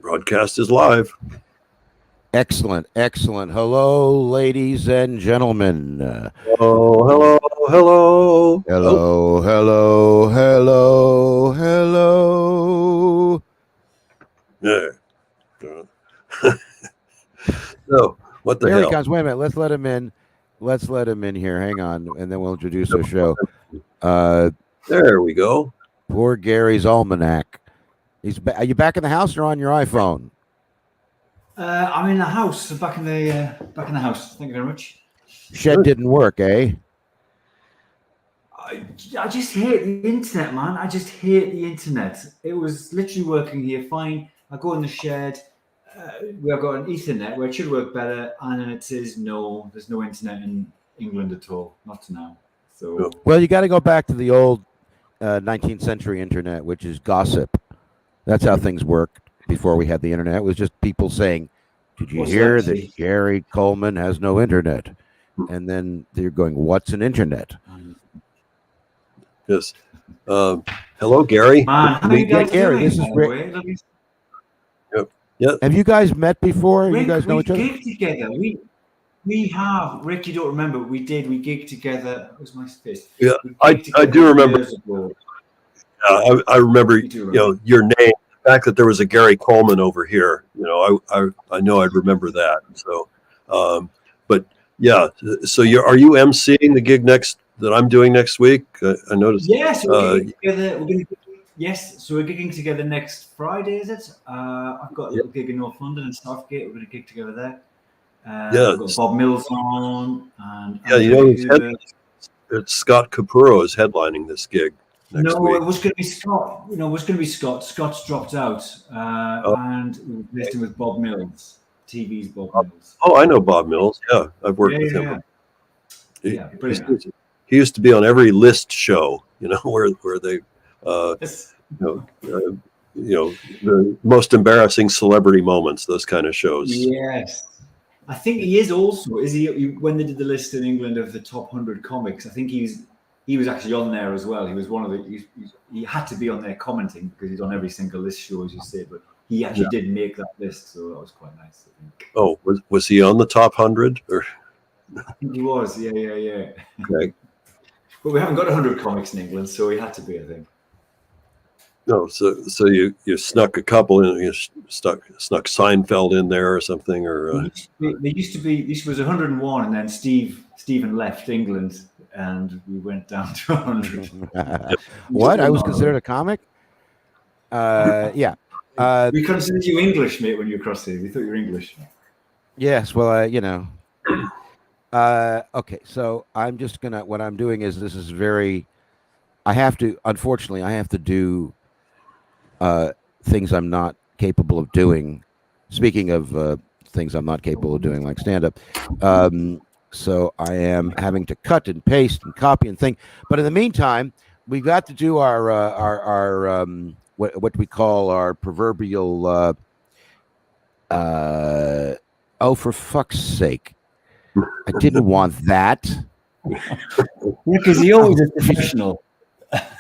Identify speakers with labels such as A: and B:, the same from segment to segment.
A: Broadcast is live.
B: Excellent, excellent. Hello, ladies and gentlemen.
A: Hello.
B: Hello, hello, hello, hello.
A: Yeah. So, what the
B: Here he
A: hell?
B: comes. Wait a minute. Let's let him in. Let's let him in here. Hang on, and then we'll introduce our show.
A: There we go.
B: Poor Gary's almanac. Are you back in the house or on your iPhone?
C: I'm in the house. Back in the house. Thank you very much.
B: Shed didn't work, eh?
C: I just hate the internet, man. I just hate the internet. It was literally working here fine. I go in the shed. We have got an Ethernet where it should work better, and then it says no. There's no internet in England at all. Not now. So
B: well, you got to go back to the old 19th century internet, which is gossip. That's how things worked before we had the internet. It was just people saying, "Did you hear that Gary Colman has no internet?" And then they're going, "What's an internet?"
A: Yes. Hello, Gary.
C: Man, how you guys
B: Gary,
C: doing?
B: This is Rick.
A: Yep.
B: Have you guys met before?
C: Rick,
B: you guys know each other?
C: We gigged together. We have. Rick, you don't remember? We did. We gigged together. It was my face.
A: Yeah, I do remember. I remember. Your name. The fact that there was a Gary Colman over here. I know I'd remember that. So, but yeah. So are you emceeing the gig that I'm doing next week? I noticed.
C: Yes. We're together. Yes, so we're gigging together next Friday, is it? I've got a little gig in North London and Southgate. We're going to gig together there. We've got Bob Mills on. And
A: it's Scott Capurro is headlining this gig next week.
C: No, it was going to be Scott. It was going to be Scott. Scott's dropped out. And we replaced him with Bob Mills, TV's Bob Mills.
A: Oh, I know Bob Mills. Yeah, I've worked with him.
C: Yeah, brilliant.
A: He used to be on every list show, where they... the most embarrassing celebrity moments, those kind of shows.
C: Yes. I think he is also, when they did the list in England of the top 100 comics, I think he was actually on there as well. He was one of he had to be on there commenting because he's on every single list show, as you say, but he actually did make that list, so that was quite nice, I think.
A: Oh, was he on the top 100? Or?
C: I think he was, yeah.
A: Okay.
C: But we haven't got 100 comics in England, so he had to be, I think.
A: No, so you snuck a couple in. You snuck Seinfeld in there or something, or
C: there used to be. This was 101, and then Stephen left England, and we went down to 100.
B: What? I was considered a comic. Yeah.
C: We considered you English, mate, when you were across here. We thought you were English.
B: Yes. Well, okay. So I'm just gonna. What I'm doing is this is very. Unfortunately, I have to do. Things I'm not capable of doing. Speaking of things I'm not capable of doing, like stand-up. So I am having to cut and paste and copy and think. But in the meantime, we've got to do our what we call our proverbial. Oh, for fuck's sake! I didn't want that.
C: Because he always is professional.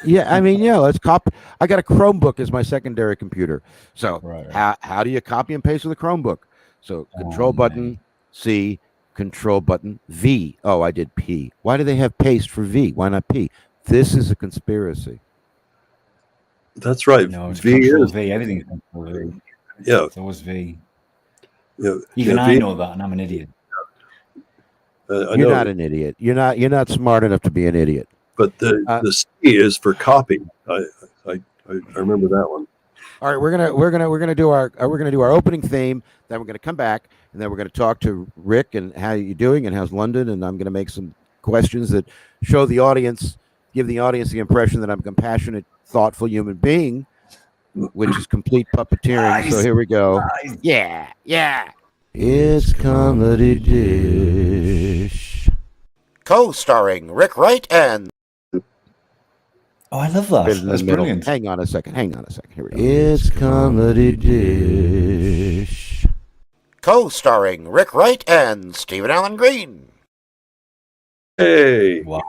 B: Yeah, let's copy. I got a Chromebook as my secondary computer. So how do you copy and paste with a Chromebook? So Control button C, Control button V. Oh, I did P. Why do they have paste for V? Why not P? This is a conspiracy.
A: That's right.
C: No, it's Control V. Everything's Control V.
A: Yeah,
C: it's always V.
A: Yeah,
C: even I know that, and I'm an idiot.
B: You're not an idiot. You're not smart enough to be an idiot.
A: But the C is for copy. I remember that one.
B: All right, we're gonna do our opening theme. Then we're gonna come back, and then we're gonna talk to Rick and how you doing and how's London. And I'm gonna make some questions that give the audience the impression that I'm a compassionate, thoughtful human being, which is complete puppeteering. Nice. So here we go. Nice. Yeah. It's Comedy Dish. Co-starring Rick Wright and.
C: Oh, I love that. That's brilliant.
B: Hang on a second. Here we go. It's Comedy Dish. Co-starring Rick Wright and Stephen Allen Green.
A: Hey.
C: Wow,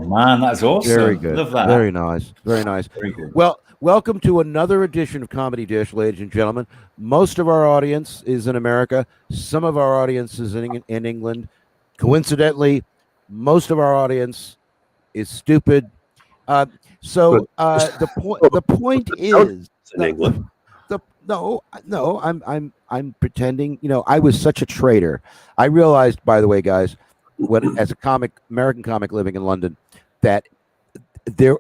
C: man, that's awesome.
B: Very good.
C: Love that.
B: Very nice. Very nice.
C: Very good.
B: Well, welcome to another edition of Comedy Dish, ladies and gentlemen. Most of our audience is in America. Some of our audience is in England. Coincidentally, most of our audience is stupid. The point is
A: in England.
B: I'm pretending. I was such a traitor. I realized, by the way, guys, as a American comic living in London, that there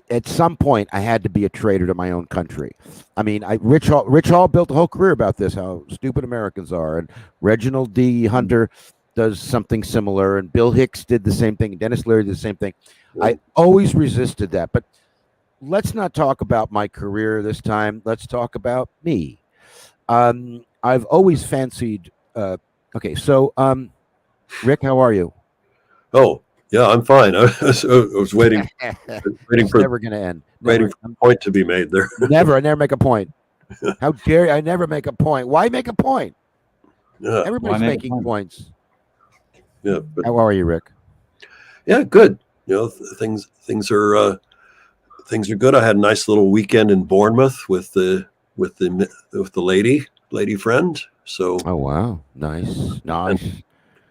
B: at some point I had to be a traitor to my own country. I mean, Rich Hall built a whole career about this, how stupid Americans are, and Reginald D. Hunter does something similar, and Bill Hicks did the same thing, and Dennis Leary did the same thing. I always resisted that, but let's not talk about my career this time. Let's talk about me. I've always fancied. Rick, how are you?
A: Oh, yeah, I'm fine. I was waiting for
B: never going to end.
A: Waiting for a point to be made there.
B: I never make a point. How dare you? I never make a point. Why make a point?
A: Yeah,
B: everybody's making points.
A: Yeah.
B: How are you, Rick?
A: Yeah, good. Things are good. I had a nice little weekend in Bournemouth with the lady friend. So.
B: Oh wow, nice.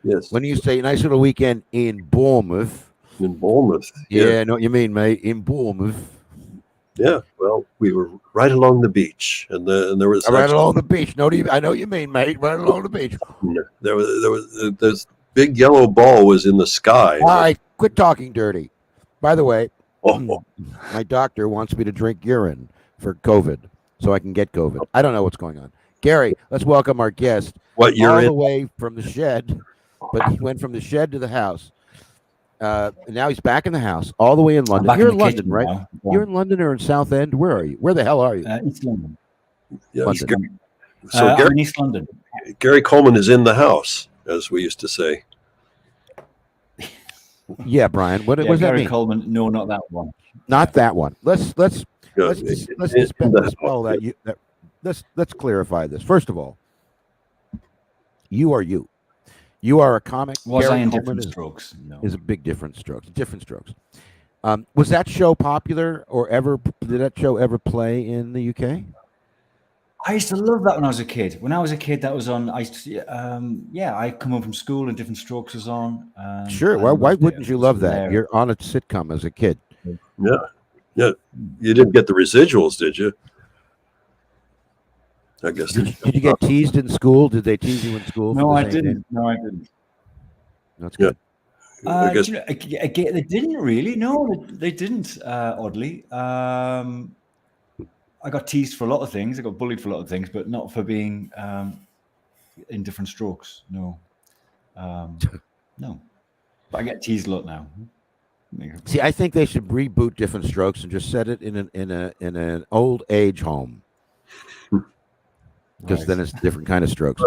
A: Yes.
B: When you say nice little weekend in Bournemouth.
A: In Bournemouth.
B: Yeah, know what you mean, mate. In Bournemouth.
A: Yeah. Well, we were right along the beach, and there was
B: right along the beach. I know what you mean, mate. Right along the beach.
A: There was this big yellow ball was in the sky.
B: All right, quit talking dirty. By the way, my doctor wants me to drink urine for COVID, so I can get COVID. I don't know what's going on. Gary, let's welcome our guest.
A: What urine?
B: All the way from the shed, but he went from the shed to the house. And now he's back in the house, all the way in London. You're in London, right? Yeah. You're in London or in Southend? Where are you? Where the hell are you?
D: East London.
A: Yeah,
B: London.
D: I'm in East London.
A: Gary Colman is in the house, as we used to say.
B: Yeah, Brian. What does that
D: Gary
B: mean?
D: Colman? No, not that one.
B: Not that one. Let's dispel that. Let's clarify this. First of all, you are you. You are a comic.
D: Was
B: Gary
D: I in
B: Colman
D: Different Strokes? No.
B: Is a big different strokes. Different strokes. Was that show popular, or did that show ever play in the UK?
D: I used to love that when I was a kid. When I was a kid, that was on. I come home from school and Different Strokes was on.
B: Sure. Well, why wouldn't you love that? You're on a sitcom as a kid.
A: Yeah. Yeah. You didn't get the residuals, did you? I guess.
B: Did you get teased in school? Did they tease you in school?
D: No, I didn't. No, I didn't.
B: That's good.
A: I guess
D: they didn't really. No, they didn't. Oddly, I got teased for a lot of things. I got bullied for a lot of things, but not for being in Different Strokes. No, no. But I get teased a lot now.
B: See, I think they should reboot Different Strokes and just set it in an old age home. Because then it's a different kind of strokes.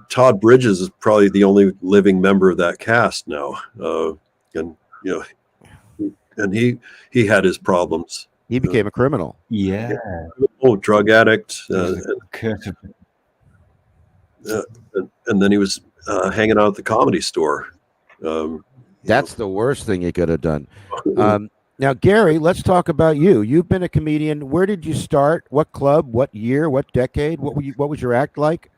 A: Todd Bridges is probably the only living member of that cast now, and he had his problems.
B: He became a criminal.
D: Yeah.
A: Drug addict. And then he was hanging out at the Comedy Store.
B: That's the worst thing you could have done. Now, Gary, let's talk about you. You've been a comedian. Where did you start? What club? What year? What decade? What was your act like?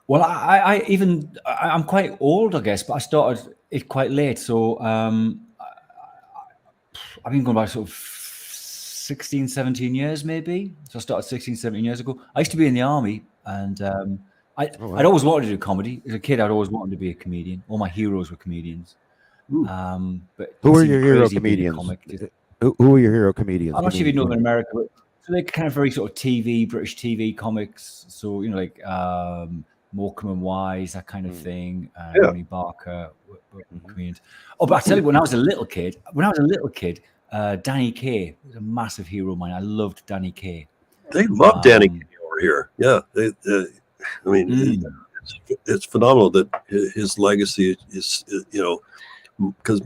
D: Well, I'm quite old, I guess, but I started it quite late. So I've been going back sort of 16, 17 years, maybe. So I started 16, 17 years ago. I used to be in the army, and I'd always wanted to do comedy. As a kid, I'd always wanted to be a comedian. All my heroes were comedians.
B: But who are your hero comedians? Who are your hero comedians?
D: I'm not sure if you know them in America, but so they're kind of very sort of British TV comics. So like Morecambe and Wise, that kind of thing. Ronnie Barker, comedians. Oh, but I tell you, when I was a little kid, Danny Kaye was a massive hero of mine. I loved Danny Kaye.
A: They love Danny Kaye over here. Yeah, it's phenomenal that his legacy is because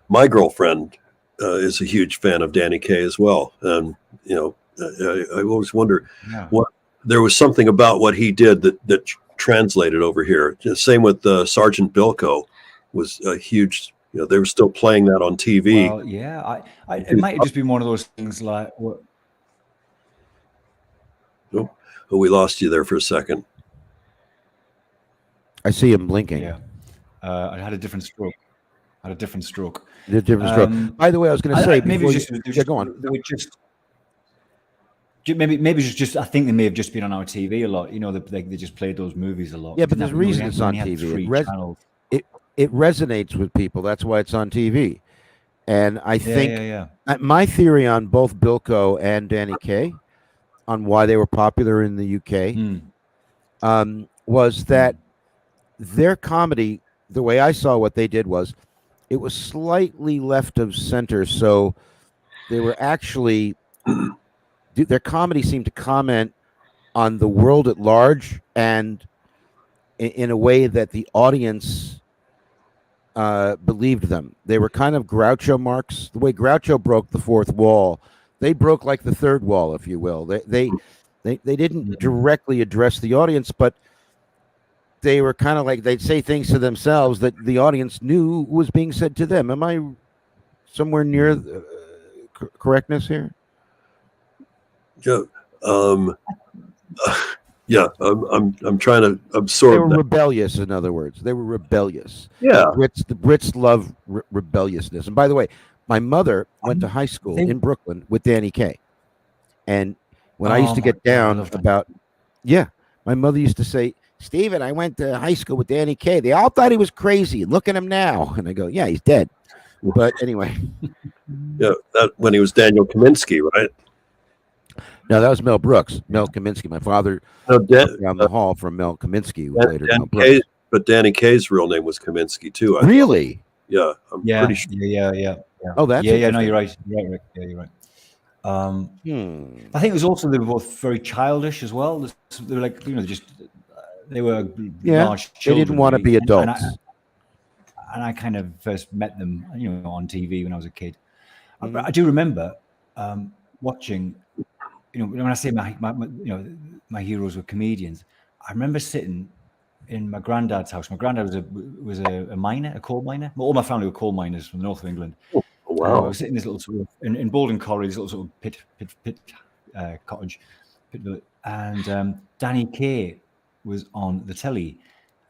A: my girlfriend is a huge fan of Danny Kaye as well, and I always wonder what there was something about what he did that translated over here. Same with Sergeant Bilko, was a huge they were still playing that on TV.
D: Well, yeah, it might have just been one of those things like.
A: Oh, we lost you there for a second.
B: I see him blinking.
D: Yeah, I had a different stroke.
B: The different stroke. By the way, I was going to say
D: maybe
B: before
D: just
B: go on.
D: They were maybe just. I think they may have just been on our TV a lot. They just played those movies a lot.
B: Yeah, but there's reason it's on TV. It resonates with people. That's why it's on TV. And I think my theory on both Bilko and Danny Kaye, on why they were popular in the UK, was that their comedy, the way I saw what they did was, it was slightly left of center. So they were actually, their comedy seemed to comment on the world at large, and in a way that the audience believed them. They were kind of Groucho Marx. The way Groucho broke the fourth wall, they broke like the third wall, if you will. They didn't directly address the audience, but they were kind of like, they'd say things to themselves that the audience knew was being said to them. Am I somewhere near correctness here?
A: Yeah. Yeah, I'm trying to absorb.
B: They were
A: that.
B: rebellious, in other words. They were rebellious.
A: Yeah.
B: The Brits love rebelliousness. And by the way, my mother went to high school in Brooklyn with Danny Kaye. And when I used to get down about, my mother used to say, Stephen, I went to high school with Danny Kaye. They all thought he was crazy. Look at him now. And I go, yeah, he's dead. But anyway.
A: Yeah, that when he was Daniel Kaminsky, right?
B: No, that was Mel Brooks. Mel Kaminsky. My father down the hall from Mel Kaminsky. Later Mel Brooks.
A: But Danny Kaye's real name was Kaminsky too.
B: Really?
A: Yeah, I'm pretty sure.
D: Yeah.
B: Oh, that's
D: no, you're right. Yeah, you're right. I think it was also they were both very childish as well. They were like, they were large children.
B: They didn't want to be adults.
D: And I kind of first met them, on TV when I was a kid. I do remember watching. When I say my heroes were comedians, I remember sitting in my granddad's house. My granddad was a miner, a coal miner. All my family were coal miners from the north of England.
A: Oh, wow!
D: I was sitting in this little sort of in Baldwin Corrie, this little sort of pit cottage, and Danny Kaye was on the telly,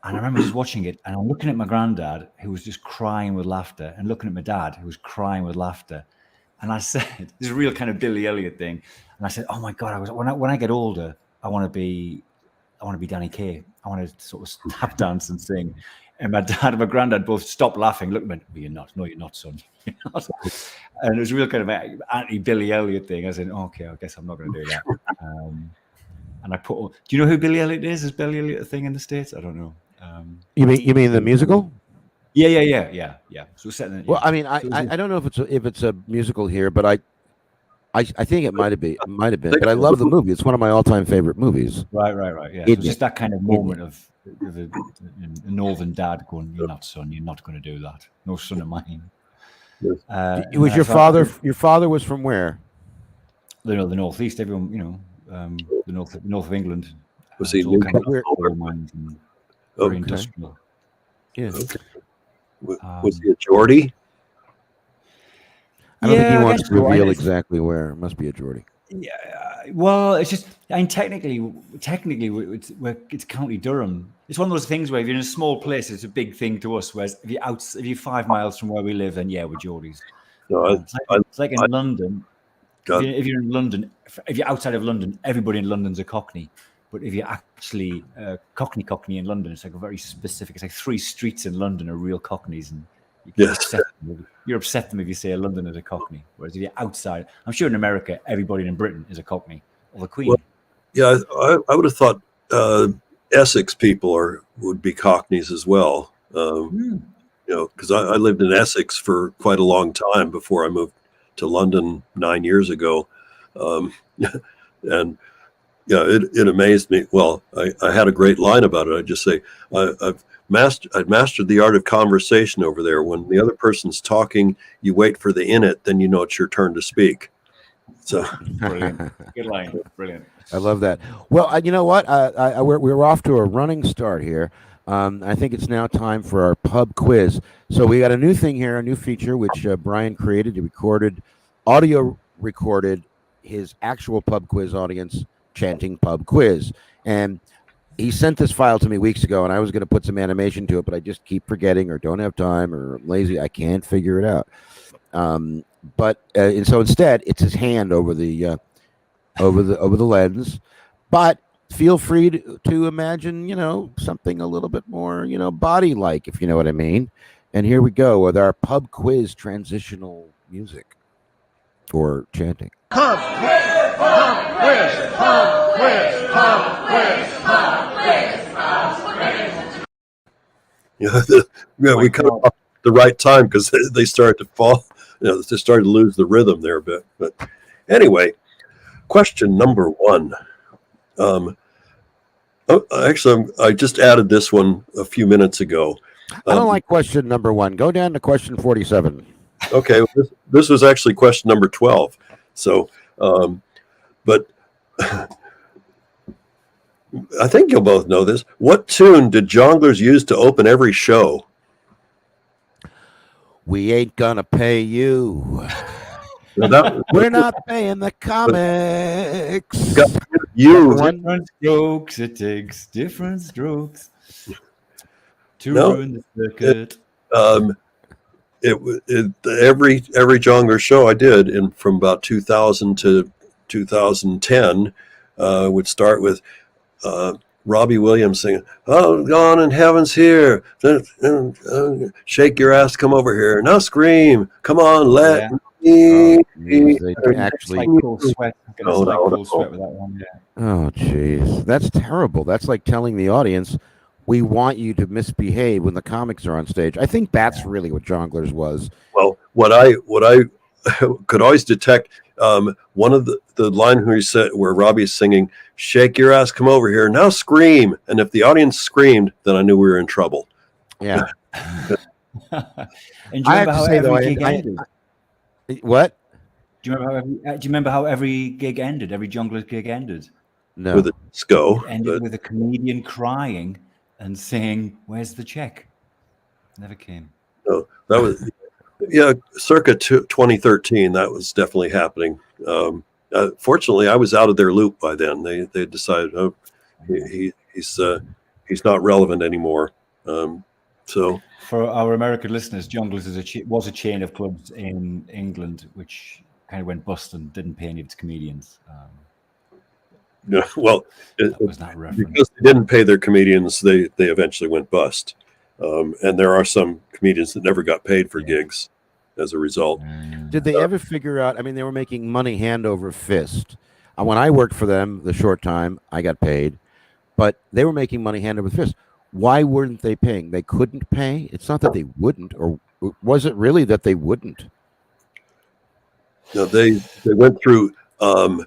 D: and I remember just watching it, and I'm looking at my granddad who was just crying with laughter, and looking at my dad who was crying with laughter. And I said, this is a real kind of Billy Elliot thing. And I said, oh my God, when I get older, I want to be Danny Kaye. I want to sort of tap dance and sing. And my dad and my granddad both stopped laughing, looked at me, well, you're not. No, you're not, son. You're not. And it was a real kind of anti-Billy Elliot thing. I said, okay, I guess I'm not going to do that. And I do you know who Billy Elliot is? Is Billy Elliot a thing in the States? I don't know.
B: You mean the musical?
D: Yeah. So
B: well, I mean, I don't know if it's a musical here, but I think it might have been, but I love the movie. It's one of my all-time favorite movies.
D: Right. Yeah. So it's just that kind of moment of a northern dad going, "You're not, son. You're not going to do that. No son of mine."
B: It was your father. Your father was from where?
D: The northeast. Everyone, the north of England.
A: Was he
D: kind of coal mines and very industrial?
B: Yeah.
A: Okay. Was he a Geordie?
B: I don't think he wants to reveal exactly where. It must be a Geordie.
D: Yeah. Well, it's just. I mean, technically, it's County Durham. It's one of those things where if you're in a small place, it's a big thing to us. Whereas if you're 5 miles from where we live, then we're Geordies. No, it's like in London. If you're in London, if you're outside of London, everybody in London's a Cockney. But if you're actually Cockney in London, it's like a very specific. It's like 3 streets in London are real Cockneys, and you're upset them if you say a Londoner is a Cockney. Whereas if you're outside, I'm sure in America, everybody in Britain is a Cockney or the Queen.
A: Well, I would have thought Essex people would be Cockneys as well. Because I lived in Essex for quite a long time before I moved to London 9 years ago, and. Yeah, it amazed me. Well, I had a great line about it. I just say I've mastered the art of conversation over there. When the other person's talking, you wait for the in it, then you know it's your turn to speak. So
D: brilliant, good line, brilliant.
B: I love that. Well, you know what? We're off to a running start here. I think it's now time for our pub quiz. So we got a new thing here, a new feature which Brian created. He audio recorded his actual pub quiz audience chanting pub quiz, and he sent this file to me weeks ago, and I was going to put some animation to it, but I just keep forgetting or don't have time or I'm lazy. I can't figure it out. And so instead, it's his hand over the lens. But feel free to imagine, something a little bit more, body like, if you know what I mean. And here we go with our pub quiz transitional music or chanting.
E: Pub quiz, pub quiz, pub quiz, pub quiz, pub quiz, pub quiz.
A: We cut off at the right time because they started to fall. They started to lose the rhythm there a bit. But anyway, question number 1. Actually, I just added this one a few minutes ago.
B: I don't like question number 1. Go down to question 47.
A: Okay, this was actually question number 12. So, but I think you'll both know this. What tune did Jongleurs use to open every show?
B: We ain't gonna pay you. We're not paying the comics.
D: Different strokes, it takes different strokes to ruin the circuit.
A: Every Jongler show I did from about 2000 to 2010 would start with Robbie Williams singing, "Oh, God in heaven's here. Shake your ass, come over here. Now scream. Come on, let me."
B: Actually,
D: like Cool Sweat. Cool Sweat with that one. Yeah.
B: Oh, jeez, that's terrible. That's like telling the audience, "We want you to misbehave when the comics are on stage." I think that's really what Jongleurs was.
A: Well, what I could always detect, one of the line where Robbie's singing, "Shake your ass, come over here. Now scream." And if the audience screamed, then I knew we were in trouble.
B: Yeah.
D: And do you remember how every gig ended?
B: What?
D: Do you remember how every gig ended? Every Jongler gig ended?
B: No.
A: With a disco.
D: It ended with a comedian crying and saying, "Where's the check?" Never came.
A: No, that was circa 2013. That was definitely happening. Fortunately, I was out of their loop by then. They decided, oh, he's not relevant anymore. So
D: for our American listeners, Jongleurs was a chain of clubs in England which kind of went bust and didn't pay any of its comedians.
A: Well,
D: was not
A: because they didn't pay their comedians, they eventually went bust. And there are some comedians that never got paid for gigs as a result.
B: Did they ever figure out? I mean, they were making money hand over fist. When I worked for them, the short time I got paid, but they were making money hand over fist. Why weren't they paying? They couldn't pay. It's not that they wouldn't, or was it really that they wouldn't?
A: No, they went through. I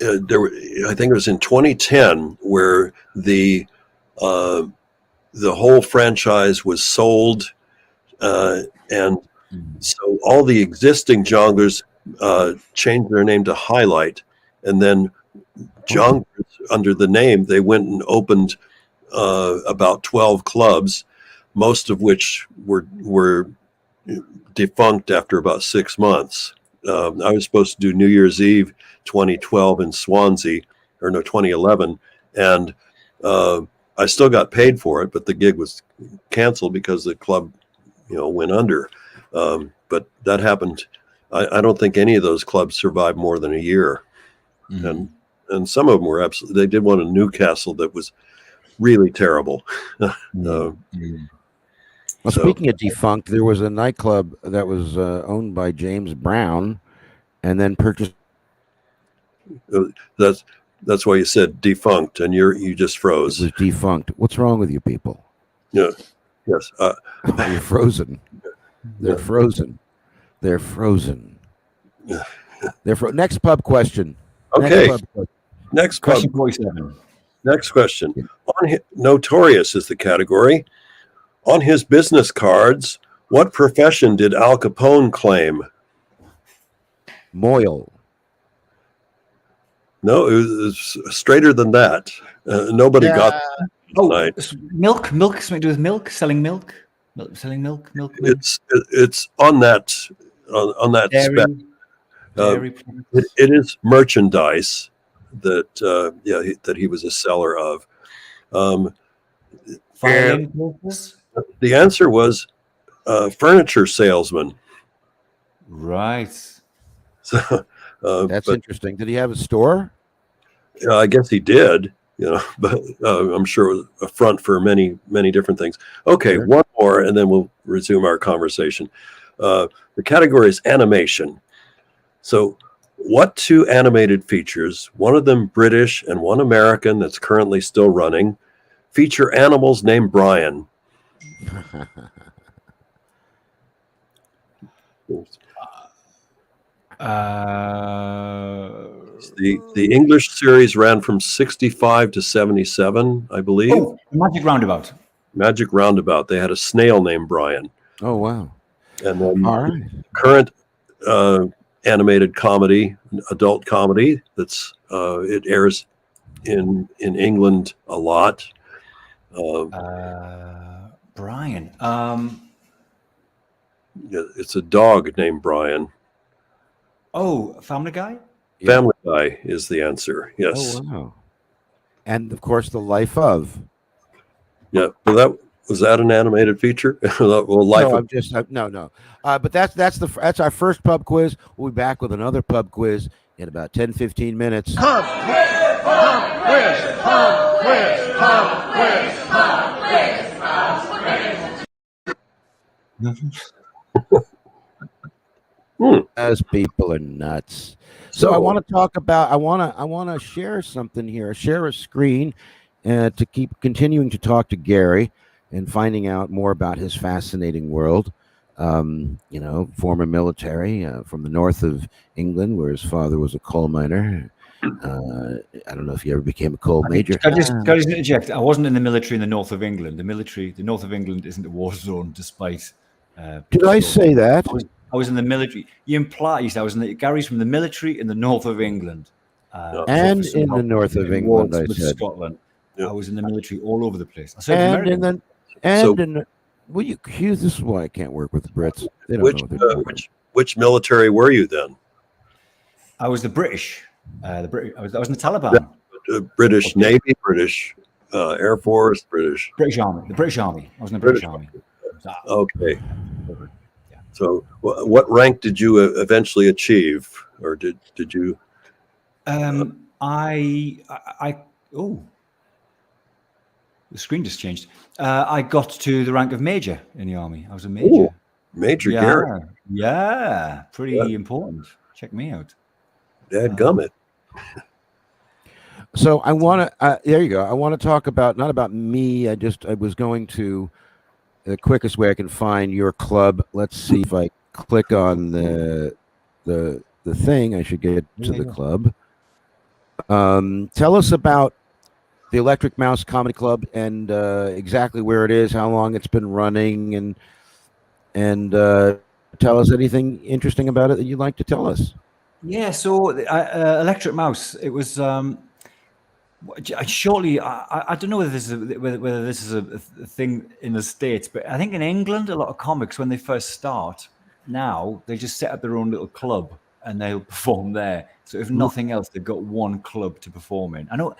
A: think it was in 2010 where the whole franchise was sold, and so all the existing Jongleurs changed their name to Highlight, and then Jongleurs under the name, they went and opened about 12 clubs, most of which were defunct after about 6 months. I was supposed to do New Year's Eve 2012 in Swansea, 2011, and I still got paid for it, but the gig was canceled because the club, went under. But that happened. I don't think any of those clubs survived more than a year, and some of them were absolutely. They did one in Newcastle that was really terrible.
B: Well, speaking of defunct, there was a nightclub that was owned by James Brown, and then purchased.
A: That's why you said defunct, and you just froze.
B: It was defunct. What's wrong with you people?
A: Yeah. Yes.
B: You're frozen. They're frozen. They're frozen. Next pub question.
A: Okay. Next
D: question 47.
A: Next question. Notorious is the category. On his business cards, what profession did Al Capone claim?
B: Moil.
A: No, it was straighter than that. Nobody got that. tonight.
D: Milk, something to do with milk, selling milk, selling milk.
A: It's on that spec.
D: Dairy
A: It is merchandise that that he was a seller of.
D: Violin purpose?
A: The answer was furniture salesman.
D: Right.
A: So
B: That's interesting. Did he have a store?
A: I guess he did, but I'm sure it was a front for many, many different things. Okay,
B: Sure.
A: one more, and then we'll resume our conversation. The category is animation. So, what two animated features, one of them British and one American that's currently still running, feature animals named Brian? The English series ran from 65 to 77, I believe.
D: Oh, Magic Roundabout.
A: Magic Roundabout. They had a snail named Brian.
B: Oh, wow.
A: And then
B: All right.
A: current animated comedy, adult comedy, that's it airs in England a lot.
D: Brian.
A: It's a dog named Brian.
D: Oh, Family Guy?
B: Yeah.
A: Family Guy is the answer. Yes.
B: Oh, wow. And of course, The Life of.
A: Yeah. Well, was that an animated feature? Well, Life
B: No,
A: of.
B: I'm just no. But that's our first pub quiz. We'll be back with another pub quiz in about 10-15 minutes.
E: Pub quiz, pub quiz, pub quiz, pub quiz, pub quiz,
B: As people are nuts. So I want to talk about. I want to share something here. Share a screen, to keep continuing to talk to Gary and finding out more about his fascinating world. Former military from the north of England, where his father was a coal miner. I don't know if he ever became a coal major.
D: Can I just interject? I wasn't in the military in the north of England. The north of England isn't a war zone, despite.
B: Did I say that?
D: I was in the military. You implied I was Gary's from the military in the north of England.
B: And in the north of England, I said.
D: Scotland.
A: Yeah.
D: I was in the military all over the place.
B: This is why I can't work with the Brits. They don't know what they're doing.
A: Which military were you then?
D: I was the British. I was in the Taliban.
A: British Navy, British Air Force, British
D: Army. The British Army. I was in the British Army.
A: Okay. So, what rank did you eventually achieve, or did you?
D: The screen just changed. I got to the rank of major in the army. I was a major.
A: Ooh, Major Gary.
D: Yeah, pretty important. Check me out.
A: Dadgummit.
B: So I want to. There you go. I want to talk about not about me. I was going to the quickest way I can find your club. Let's see if I click on the thing. I should get to the club. Tell us about the Electric Mouse Comedy Club and exactly where it is, how long it's been running, and tell us anything interesting about it that you'd like to tell us.
D: Yeah, so Electric Mouse. It was shortly. I don't know whether this is a thing in the States, but I think in England, a lot of comics when they first start, now they just set up their own little club and they'll perform there. So if nothing else, they've got one club to perform in. I know,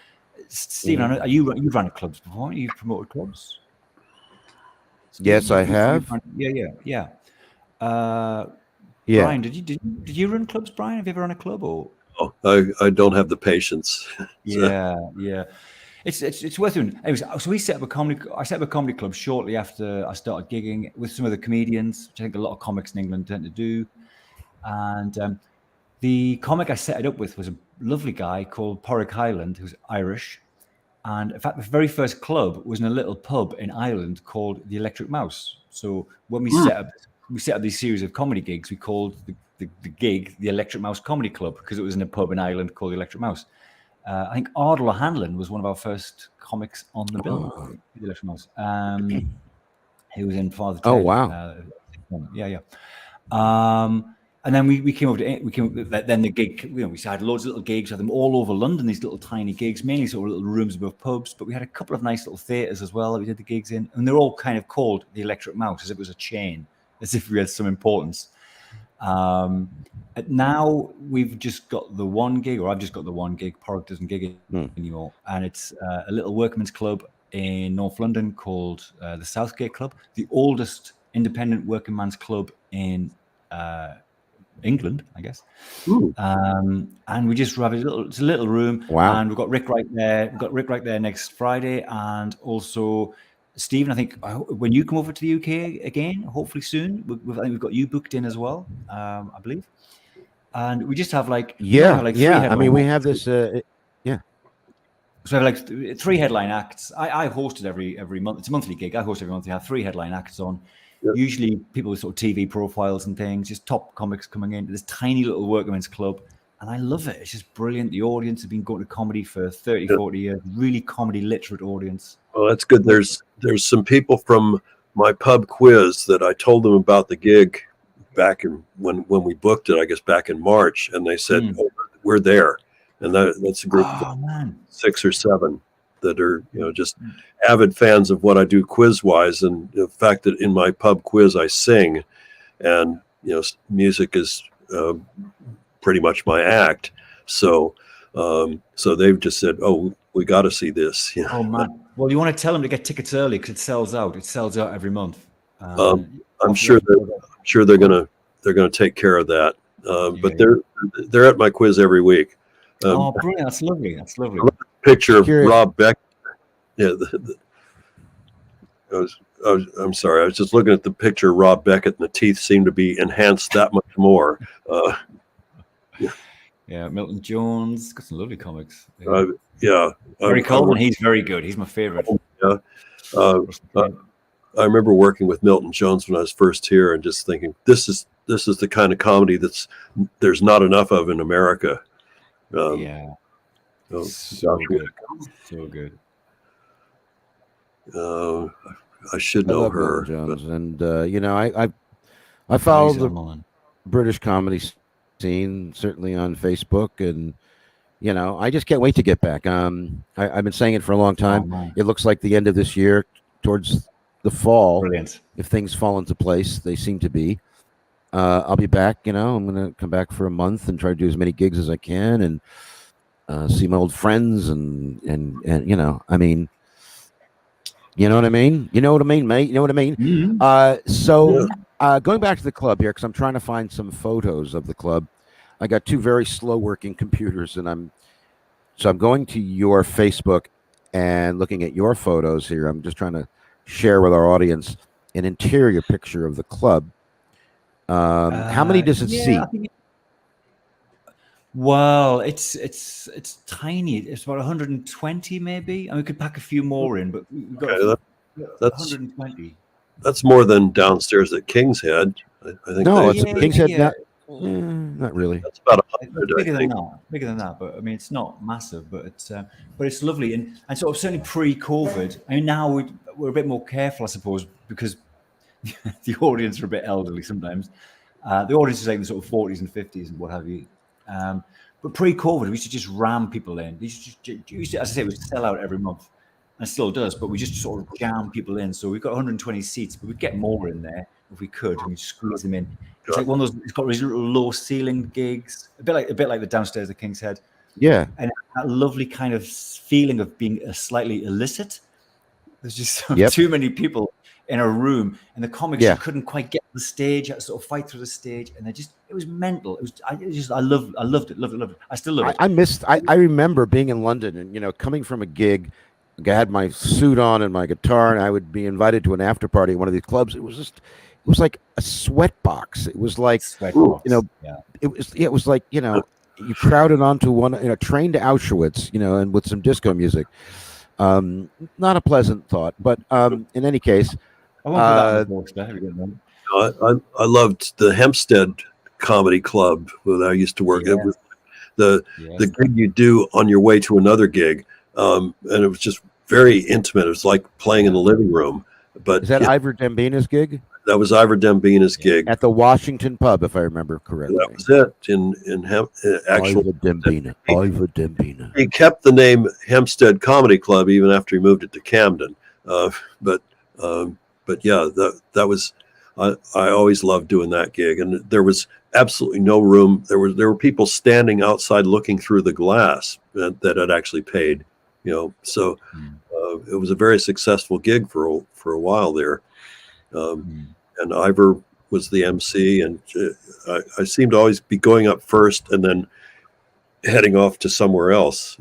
D: Stephen. I know you've run clubs before. Haven't you? You've promoted clubs.
B: Yes, I have.
D: Yeah. Brian, did you run clubs, Brian? Have you ever run a club or?
A: Oh, I don't have the patience.
D: Yeah. It's worth doing. Anyways, so I set up a comedy club shortly after I started gigging with some of the comedians, which I think a lot of comics in England tend to do. And the comic I set it up with was a lovely guy called Porrick Highland, who's Irish. And in fact, the very first club was in a little pub in Ireland called the Electric Mouse. So when we set up these series of comedy gigs, we called the gig the Electric Mouse Comedy Club because it was in a pub in Ireland called the Electric Mouse. I think Ardal O'Hanlon was one of our first comics on the bill. The Electric Mouse. He was in Father Ted.
B: Oh wow!
D: Yeah. And then we came over to then the gig. We had loads of little gigs. We had them all over London. These little tiny gigs, mainly sort of little rooms above pubs. But we had a couple of nice little theatres as well that we did the gigs in, and they're all kind of called the Electric Mouse, as if it was a chain, as if we had some importance. Now we've just got the one gig, or I've just got the one gig. Porrick doesn't gig anymore, and it's a little workman's club in North London called the Southgate Club, the oldest independent working man's club in England, I guess. And we just have it's a little room.
B: Wow.
D: And we've got Rick right there. We've got Rick right there next Friday, and also Stephen. I think when you come over to the UK again, hopefully soon, I think we've got you booked in as well. I believe. And we just have like
B: I mean, we have this.
D: So I have like 3 headline acts. I host it every month. It's a monthly gig. I host every month. We have 3 headline acts on. Yep. Usually people with sort of TV profiles and things, just top comics coming into this tiny little workman's club. And I love it. It's just brilliant. The audience have been going to comedy for 30, 40 years. Really comedy literate audience.
A: Well, that's good. There's some people from my pub quiz that I told them about the gig back in when we booked it, I guess back in March. And they said, oh, we're there. And that's a group of 6 or 7 that are, just avid fans of what I do quiz wise. And the fact that in my pub quiz, I sing and, music is pretty much my act. So they've just said, oh, we got to see this.
D: Oh man. Well, you want to tell them to get tickets early because it sells out. It sells out every month.
A: I'm sure they're going to take care of that. But they're at my quiz every week.
D: Brilliant. That's lovely. That's lovely.
A: Picture of Rob Beck. Yeah, I'm sorry. I was just looking at the picture of Rob Beckett, and the teeth seem to be enhanced that much more.
D: Yeah, Milton Jones got some lovely comics.
A: Gary
D: Colman, he's very good. He's my favorite.
A: Yeah, I remember working with Milton Jones when I was first here, and just thinking, this is the kind of comedy there's not enough of in America.
D: So good. So good.
A: I should know her.
B: Jones. And I follow the British comedy scene, certainly on Facebook, and I just can't wait to get back. I've been saying it for a long time. It looks like the end of this year, towards the fall.
D: Brilliant.
B: If things fall into place, they seem to be. I'll be back. I'm going to come back for a month and try to do as many gigs as I can and see my old friends and I mean, you know what I mean? You know what I mean, mate? You know what I mean? Mm-hmm. Going back to the club here, because I'm trying to find some photos of the club. I got 2 very slow working computers, and I'm going to your Facebook and looking at your photos here. I'm just trying to share with our audience an interior picture of the club. How many does it seat?
D: Well, it's tiny. It's about 120 maybe. And we could pack a few more in, but we've got
A: that's
D: 120.
A: That's more than downstairs at King's Head. I think.
B: No, it's King's Head. Not really.
A: That's about
D: 100. Bigger than that. But I mean, it's not massive, but it's lovely and sort of certainly pre-COVID. I mean, now we're a bit more careful, I suppose, because the audience are a bit elderly sometimes. The audience is like in the sort of 40s and 50s and what have you. But pre-COVID, we used to just ram people in. We used to, as I say, it would sell out every month, and it still does. But we just sort of jam people in. So we've got 120 seats, but we'd get more in there if we could, and we squeeze them in. It's like one of those. It's got these little low ceiling gigs, a bit like the downstairs at King's Head.
B: Yeah,
D: and that lovely kind of feeling of being slightly illicit. There's just too many people in a room, and the comics you couldn't quite get to the stage. You had to sort of fight through the stage, and it was mental. I loved it. I still love it.
B: I remember being in London and coming from a gig. I had my suit on and my guitar, and I would be invited to an after party at one of these clubs. It was like a sweat box. It was like it was like you crowded onto one train to Auschwitz, and with some disco music. Not a pleasant thought, but in any case.
A: I loved the Hempstead Comedy Club where I used to work. It was the gig you do on your way to another gig, and it was just very intimate. It was like playing in the living room. But
B: is that Ivor Gambina's gig?
A: That was Ivor Dembina's gig.
B: At the Washington pub, if I remember correctly.
A: That was it. Actually,
B: Ivor Dembina. Ivor Dembina.
A: he kept the name Hempstead Comedy Club even after he moved it to Camden. But yeah, that was. I always loved doing that gig, and there was absolutely no room. There were people standing outside looking through the glass that had actually paid. So it was a very successful gig for a while there. And Ivor was the MC, and I seemed to always be going up first and then heading off to somewhere else.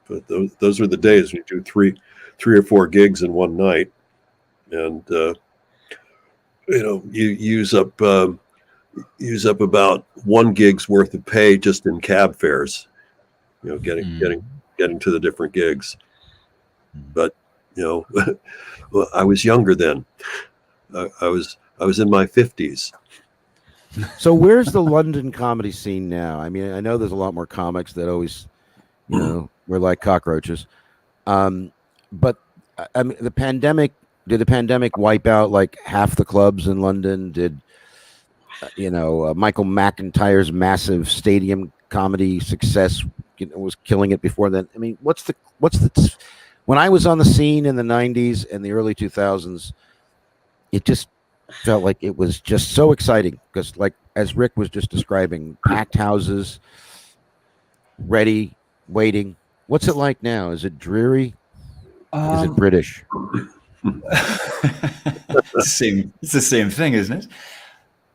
A: But those were the days when you do three or four gigs in one night, and you use up about one gig's worth of pay just in cab fares. Getting to the different gigs. But well, I was younger then. I was in my 50s.
B: So where's the London comedy scene now? I mean, I know there's a lot more comics that always, we're like cockroaches. But I mean, did the pandemic wipe out like half the clubs in London? Did Michael McIntyre's massive stadium comedy success was killing it before then? I mean, what's the when I was on the scene in the 90s and the early 2000s, it just felt like it was just so exciting because, like, as Rick was just describing, packed houses, ready, waiting. What's it like now? Is it dreary? Is it British?
D: It's the same thing, isn't it?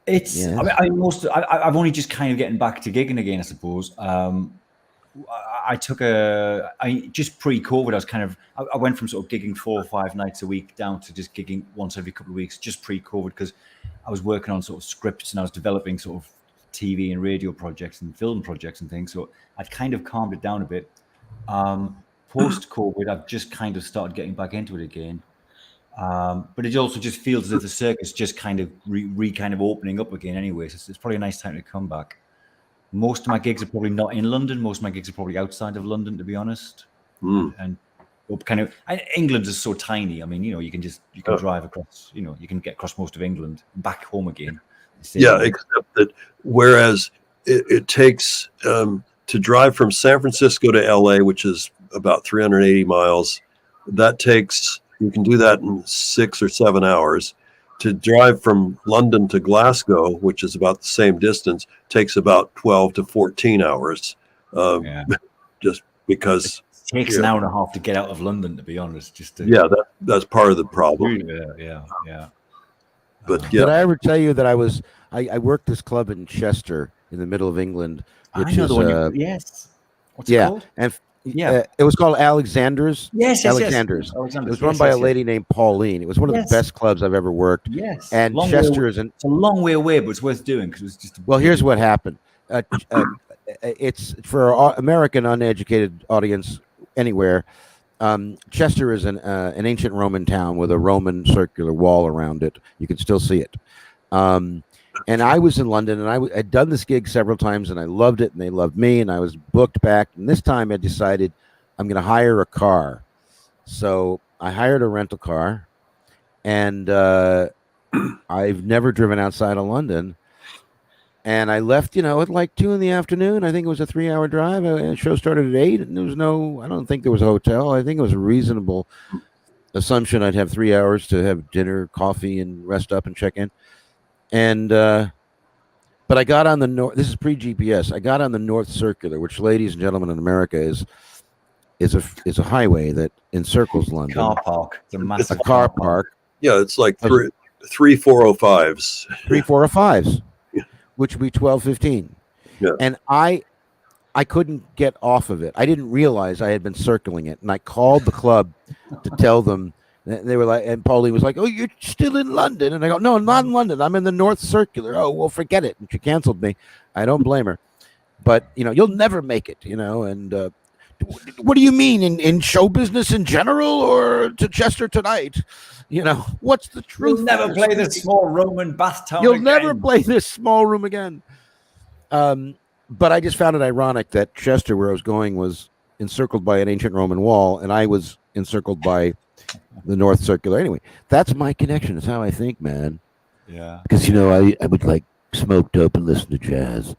D: It's. Yes. I've only just kind of getting back to gigging again, I suppose. Just pre-COVID, I went from sort of gigging 4 or 5 nights a week down to just gigging once every couple of weeks, just pre-COVID, because I was working on sort of scripts and I was developing sort of TV and radio projects and film projects and things. So I'd kind of calmed it down a bit. Post-COVID, I've just kind of started getting back into it again. But it also just feels as if the circuit's just kind of kind of opening up again anyway. So it's probably a nice time to come back. Most of my gigs are probably not in London. Most of my gigs are probably outside of London, to be honest. And England is so tiny. I mean, you can drive across. You can get across most of England and back home again.
A: Yeah, except that whereas it takes to drive from San Francisco to LA, which is about 380 miles, you can do that in 6 or 7 hours. To drive from London to Glasgow, which is about the same distance, takes about 12 to 14 hours. Just because
D: it takes an hour and a half to get out of London, to be honest.
A: That's part of the problem.
D: Yeah.
A: But
B: did I ever tell you that I worked this club in Chester in the middle of England, which is
D: yes. What's
B: it
D: called?
B: And it was called Alexander's.
D: Yes.
B: Alexander's. It was run by a lady named Pauline. It was one of the best clubs I've ever worked.
D: Yes.
B: And Chester is
D: it's a long way away, but it's worth doing because it was just.
B: Well, here's what happened. It's for our American uneducated audience anywhere. Chester is an ancient Roman town with a Roman circular wall around it. You can still see it. And I was in London, and I had done this gig several times, and I loved it, and they loved me, and I was booked back. And this time I decided I'm going to hire a car. So I hired a rental car, and I've never driven outside of London. And I left, at like 2 p.m. I think it was a 3-hour drive. The show started at 8, and there was I don't think there was a hotel. I think it was a reasonable assumption I'd have 3 hours to have dinner, coffee, and rest up and check in. And but I got on the north. This is pre-GPS. I got on the North Circular, which, ladies and gentlemen, in America is a highway that encircles London.
D: Car park. It's a massive
B: car park.
A: Yeah, it's like three 405s.
B: 3 405s, which would be 1215.
A: Yeah.
B: And I couldn't get off of it. I didn't realize I had been circling it, and I called the club to tell them. They were like, and Pauline was like, "Oh, you're still in London?" And I go, "No, I'm not in London. I'm in the North Circular." "Oh, well, forget it." And she canceled me. I don't blame her, but you'll never make it. And what do you mean in show business in general, or to Chester tonight? What's the truth?
D: You'll never play this small Roman bath town.
B: You'll never play this small room again. But I just found it ironic that Chester, where I was going, was encircled by an ancient Roman wall, and I was encircled by the North Circular. Anyway, that's my connection. It's how I think, man.
D: Yeah.
B: Because I would like smoke dope and listen to jazz.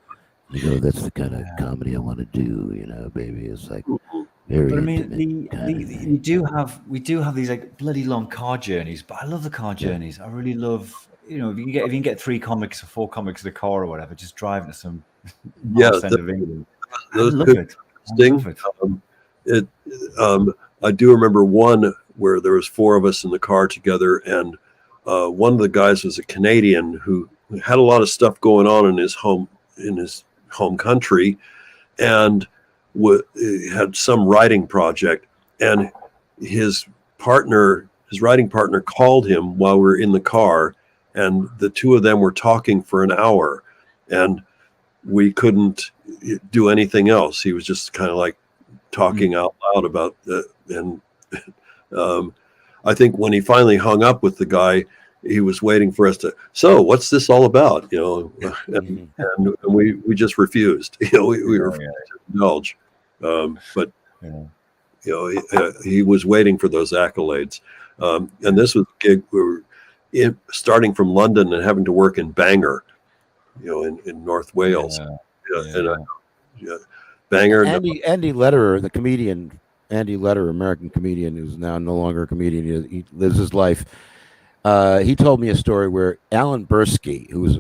B: And they go, that's the kind of comedy I want to do. Baby, it's like very
D: But I mean,
B: intimate kind of thing.
D: we do have these like bloody long car journeys. But I love the car journeys. I really love, if you can get 3 comics or 4 comics in the car or whatever, just driving to some
A: Yeah,
D: arse end of England. I
A: those
D: love
A: could
D: it. I
A: sting.
D: love it.
A: It. I do remember one where there was 4 of us in the car together, and one of the guys was a Canadian who had a lot of stuff going on in his home country, and had some writing project, and his writing partner called him while we were in the car, and the two of them were talking for an hour, and we couldn't do anything else. He was just kind of like talking out loud about and I think when he finally hung up with the guy, he was waiting for us to, so what's this all about? And we just refused. We refused to indulge. But he was waiting for those accolades. And this was a gig we were starting from London and having to work in Bangor, in North Wales. Bangor.
B: Andy Lederer, the comedian, American comedian, who's now no longer a comedian. He lives his life. He told me a story where Alan Bursky, who's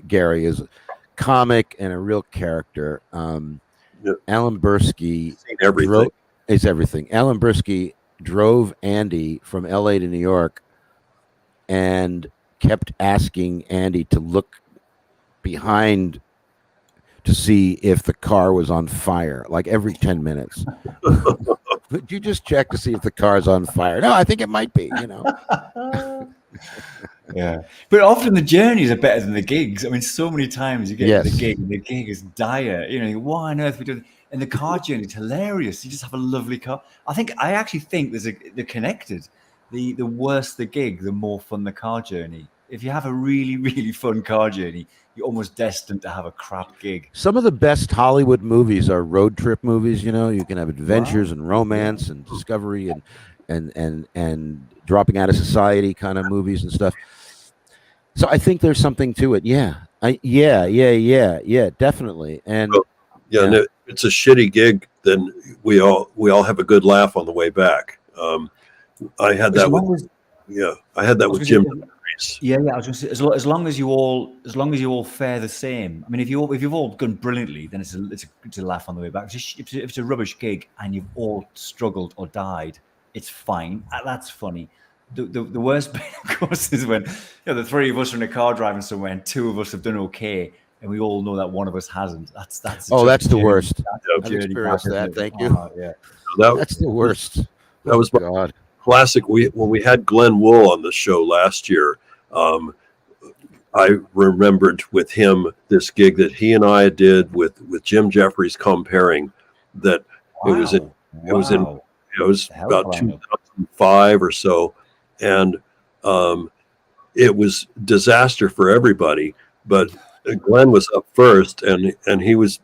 B: Gary, is a comic and a real character. Alan Bursky is everything. Alan Bursky drove Andy from LA to New York and kept asking Andy to look behind to see if the car was on fire, like every 10 minutes. Would you just check to see if the car's on fire? No, I think it might be,
D: Yeah. But often the journeys are better than the gigs. I mean, so many times you get to the gig and the gig is dire. Why on earth are we doing? And the car journey is hilarious. You just have a lovely car. I actually think they're connected. The worse the gig, the more fun the car journey. If you have a really, really fun car journey, you're almost destined to have a crap gig.
B: Some of the best Hollywood movies are road trip movies. You can have adventures and romance and discovery and dropping out of society kind of movies and stuff. So I think there's something to it. Yeah, definitely. And
A: and if it's a shitty gig, then we all have a good laugh on the way back. I had that with Jim.
D: Yeah. I was going to say, as long as you all fare the same. I mean, if you've all gone brilliantly, then it's a laugh on the way back. If it's a rubbish gig and you've all struggled or died, it's fine. That's funny. The worst bit, of course, is when the 3 of us are in a car driving somewhere and 2 of us have done okay, and we all know that one of us hasn't. That's
B: the worst. I've experienced that. Thank you. That's the worst.
A: That was my classic. When we had Glenn Wool on the show last year, I remembered with him this gig that he and I did with Jim Jeffries comparing. That it was about 2005 or so, and it was disaster for everybody. But Glenn was up first, and he was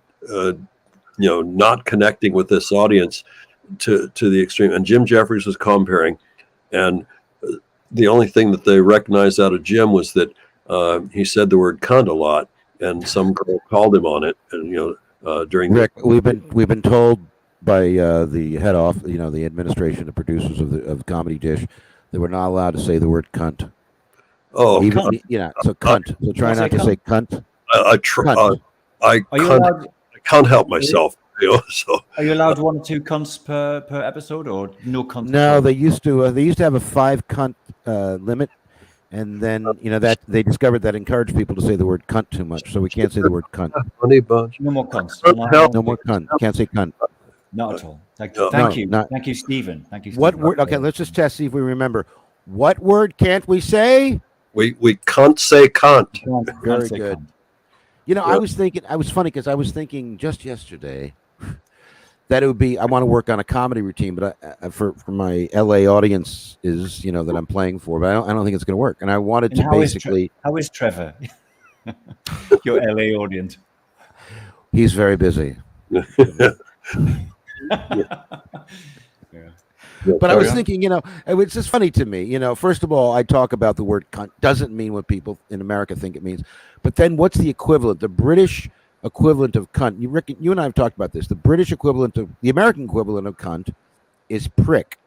A: not connecting with this audience to the extreme. And Jim Jeffries was comparing, and the only thing that they recognized out of Jim was that he said the word cunt a lot, and some girl called him on it. And during
B: Rick, we've been told by the head off, the administration, the producers of Comedy Dish, that we're not allowed to say the word cunt.
A: Oh,
B: so cunt. So try not to say cunt.
A: I can't help myself. So
D: are you allowed 1 or 2 cunts per episode, or no cunts?
B: No, they used to have a 5 cunt limit, and then that they discovered that encouraged people to say the word cunt too much, so we can't say the word cunt.
A: Honey bunch.
D: No more cunts.
B: No more cunt. Can't say cunt.
D: Not at all. Thank you. Thank you, Stephen. Thank you, Stephen.
B: What word? Okay, let's just test, see if we remember. What word can't we say?
A: We can't say cunt.
B: Very good. I was thinking. I was funny because I was thinking just yesterday that it would be. I want to work on a comedy routine, but for my LA audience is that I'm playing for, but I don't think it's going to work. And I wanted to basically.
D: How is Trevor? Your LA audience.
B: He's very busy.
A: Yeah,
B: But I
A: carry
B: was
A: on.
B: thinking, it was just funny to me. First of all, I talk about the word cunt doesn't mean what people in America think it means. But then what's the equivalent? The British equivalent of cunt. Rick, you and I have talked about this. The British equivalent of the American equivalent of cunt is prick.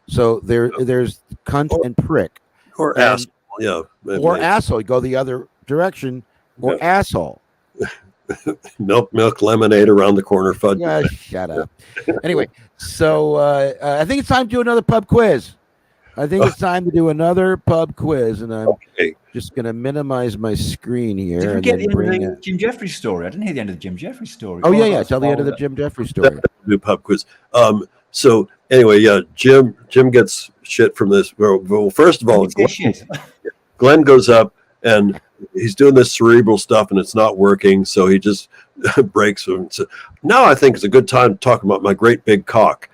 B: So there's cunt and prick.
A: Or
B: And-
A: asshole, yeah.
B: Or asshole. Go the other direction. Or asshole.
A: Milk, lemonade around the corner, fudge.
B: Yeah, shut up. Anyway, so I think it's time to do another pub quiz. And I'm
A: Okay.
B: just going to minimize my screen here.
D: Did we
B: and
D: get
B: then
D: into
B: bring
D: the Jim Jeffries story? I didn't hear the end of the Jim Jeffries story.
B: Oh, yeah. Tell the end of the Jim Jeffries story.
A: Do pub quiz. So anyway, yeah, Jim gets shit from this. Well, first of all, Glenn goes up and he's doing this cerebral stuff and it's not working. So he just breaks him. And says, now I think it's a good time to talk about my great big cock.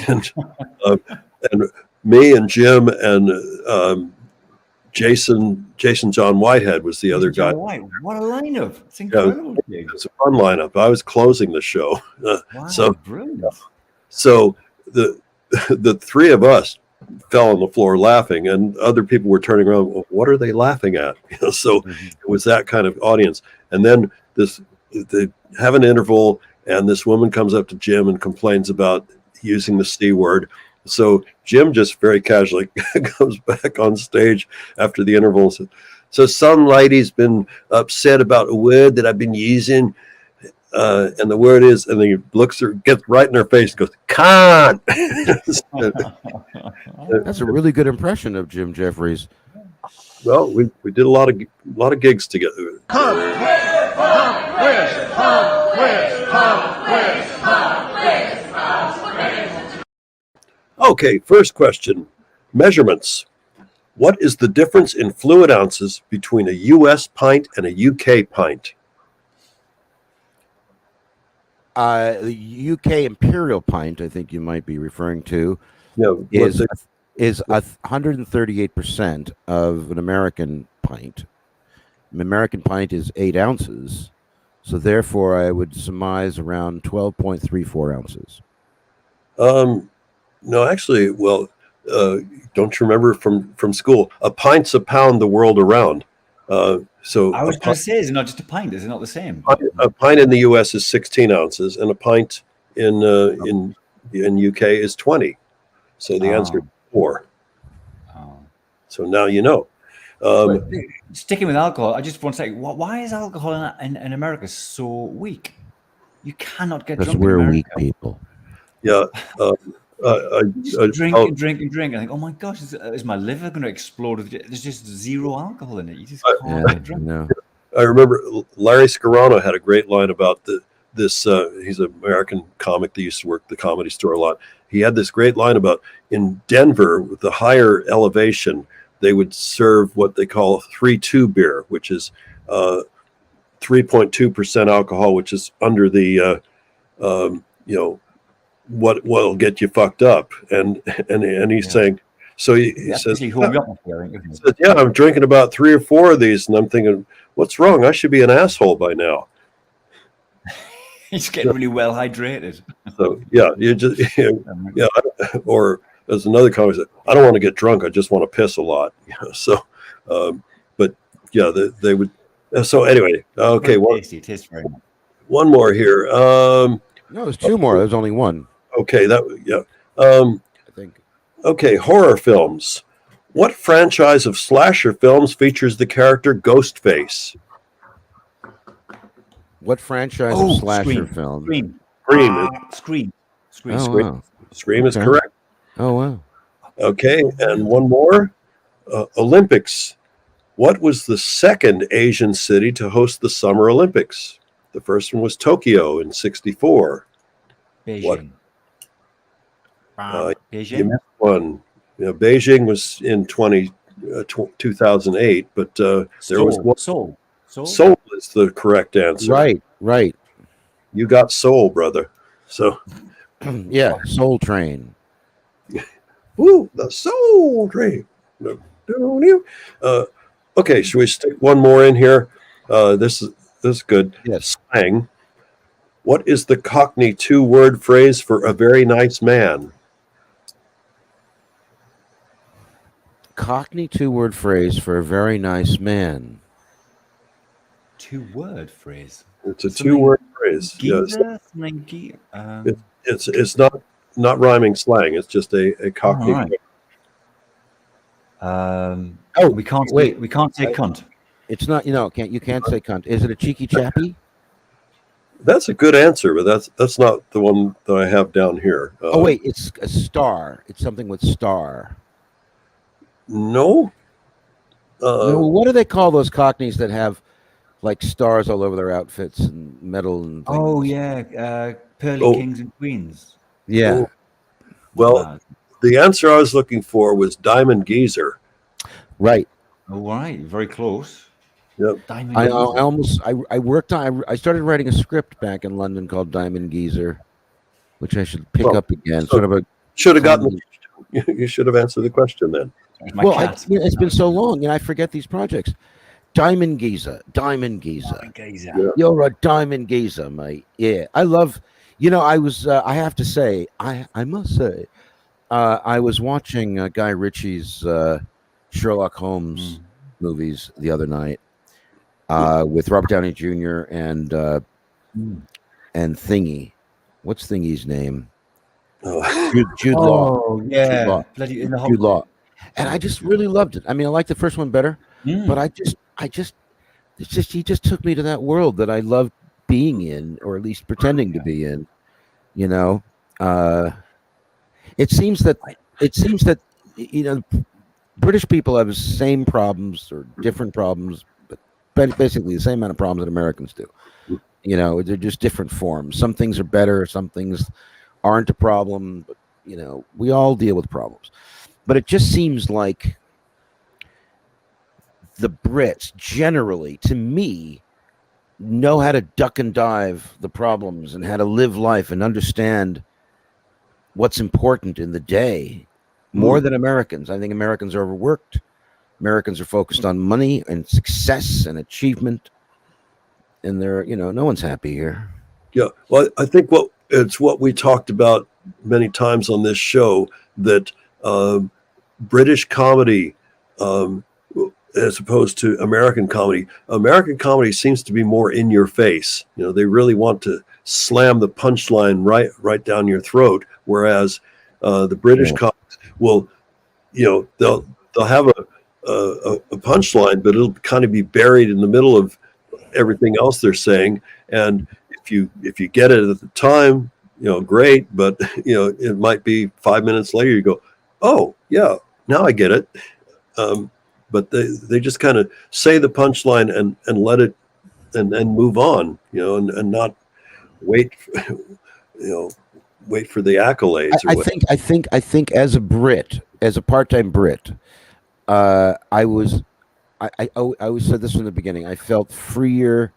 A: And me and Jim and Jason John Whitehead was the other guy.
D: What a lineup! It's incredible.
A: Yeah, it's a fun lineup. I was closing the show.
D: Wow,
A: so
D: brilliant.
A: So the three of us fell on the floor laughing, and other people were turning around. Well, what are they laughing at? So it was that kind of audience. And then they have an interval, and this woman comes up to Jim and complains about using the C word. So Jim just very casually goes back on stage after the interval and says, so some lady's been upset about a word that I've been using. And the word is, and then he looks her, gets right in her face and goes, "Can't."
B: That's a really good impression of Jim Jeffries.
A: Well, we did a lot of gigs together. Okay, first question. Measurements. What is the difference in fluid ounces between a U.S. pint and a U.K. pint?
B: The UK Imperial pint, I think you might be referring to, is 138% of an American pint. An American pint is 8 ounces, so therefore I would surmise around 12.34 ounces.
A: No, actually, well, don't you remember from school? A pint's a pound the world around. So
D: I was going to say, is it not just a pint? Is it not the same?
A: A pint in the U.S. is 16 ounces, and a pint in UK is 20. So the answer is 4. So now you know.
D: Sticking with alcohol, I just want to say, why is alcohol in America so weak? You cannot get drunk.
B: Because we're weak people.
A: Yeah.
D: Drink and drink and drink. I think, oh my gosh, is my liver going to explode? There's just zero alcohol in it. You just can't get drunk.
B: No.
A: I remember Larry Scarano had a great line about this. He's an American comic that used to work at the Comedy Store a lot. He had this great line about in Denver, with the higher elevation, they would serve what they call 3-2 beer, which is 3.2% alcohol, which is under the what'll get you fucked up. And he's saying, so he says, yeah, I'm drinking about 3 or 4 of these, and I'm thinking, what's wrong? I should be an asshole by now.
D: He's getting really well hydrated.
A: So yeah, you just yeah. Or there's another comment that I don't want to get drunk. I just want to piss a lot. So, but yeah, they would. So anyway, okay. One more here.
B: No, there's 2 more. There's only 1.
A: Okay, I think. Okay, horror films. What franchise of slasher films features the character Ghostface?
B: What franchise of slasher film?
D: Scream.
B: Wow.
A: Scream is correct.
B: Oh, wow.
A: Okay, and one more. Olympics. What was the second Asian city to host the Summer Olympics? The first one was Tokyo in '64.
D: Beijing.
A: You missed one. Beijing was in 2008, but there was one.
D: Seoul.
A: Seoul is the correct answer.
B: Right.
A: You got Seoul, brother. So,
B: yeah, Soul Train.
A: Woo, the Soul Train. Okay, should we stick one more in here? This is good.
B: Yes.
A: Slang. What is the Cockney 2-word phrase for a very nice man?
B: Cockney two-word phrase for a very nice man.
D: 2-word phrase.
A: It's a two-word phrase. Yes.
D: Geezer? Something
A: It's not rhyming slang. It's just a Cockney.
D: All right.
B: Oh,
D: we can't
B: wait.
D: we can't say cunt.
B: It's not. You can't say cunt. Is it a cheeky chappy?
A: That's a good answer, but that's not the one that I have down here.
B: Oh wait, it's a star. It's something with star.
A: No.
B: No, what do they call those Cockneys that have like stars all over their outfits and metal and things?
D: Oh yeah, pearly kings and queens.
B: Yeah.
A: Oh. Well, the answer I was looking for was diamond geezer.
B: Right.
D: All right, very close.
A: Yep.
D: Diamond
B: I
D: geezer.
B: almost I worked on. I started writing a script back in London called Diamond Geezer, which I should pick up again.
A: so
B: sort of a.
A: Should have gotten. You should have answered the question then.
B: Well, it's been so long, I forget these projects. Diamond Geezer, Diamond Geezer.
A: Yeah.
B: You're a Diamond Geezer, mate. Yeah, I love. I was. I have to say, I must say, I was watching Guy Ritchie's Sherlock Holmes movies the other night with Robert Downey Jr. and Thingy. What's Thingy's name?
A: Oh.
B: Jude Law.
D: Oh yeah,
B: Jude Law.
D: bloody in the
B: Jude Law. And I just really loved it. I mean, I liked the first one better, but he just took me to that world that I loved being in, or at least pretending to be in. It seems that British people have the same problems or different problems, but basically the same amount of problems that Americans do. They're just different forms. Some things are better, some things aren't a problem, but we all deal with problems. But it just seems like the Brits generally, to me, know how to duck and dive the problems and how to live life and understand what's important in the day more than Americans. I think Americans are overworked. Americans are focused on money and success and achievement. And no one's happy here.
A: Yeah. Well, I think what we talked about many times on this show, that British comedy, as opposed to American comedy seems to be more in your face. They really want to slam the punchline right down your throat. Whereas the British comics will, they'll have a punchline, but it'll kind of be buried in the middle of everything else they're saying. And if you get it at the time, great. But it might be 5 minutes later you go, oh yeah, now I get it. But they just kind of say the punchline and let it and move on, and not wait, wait for the accolades.
B: I think as a Brit, as a part-time Brit, I always said this from the beginning. I felt freer.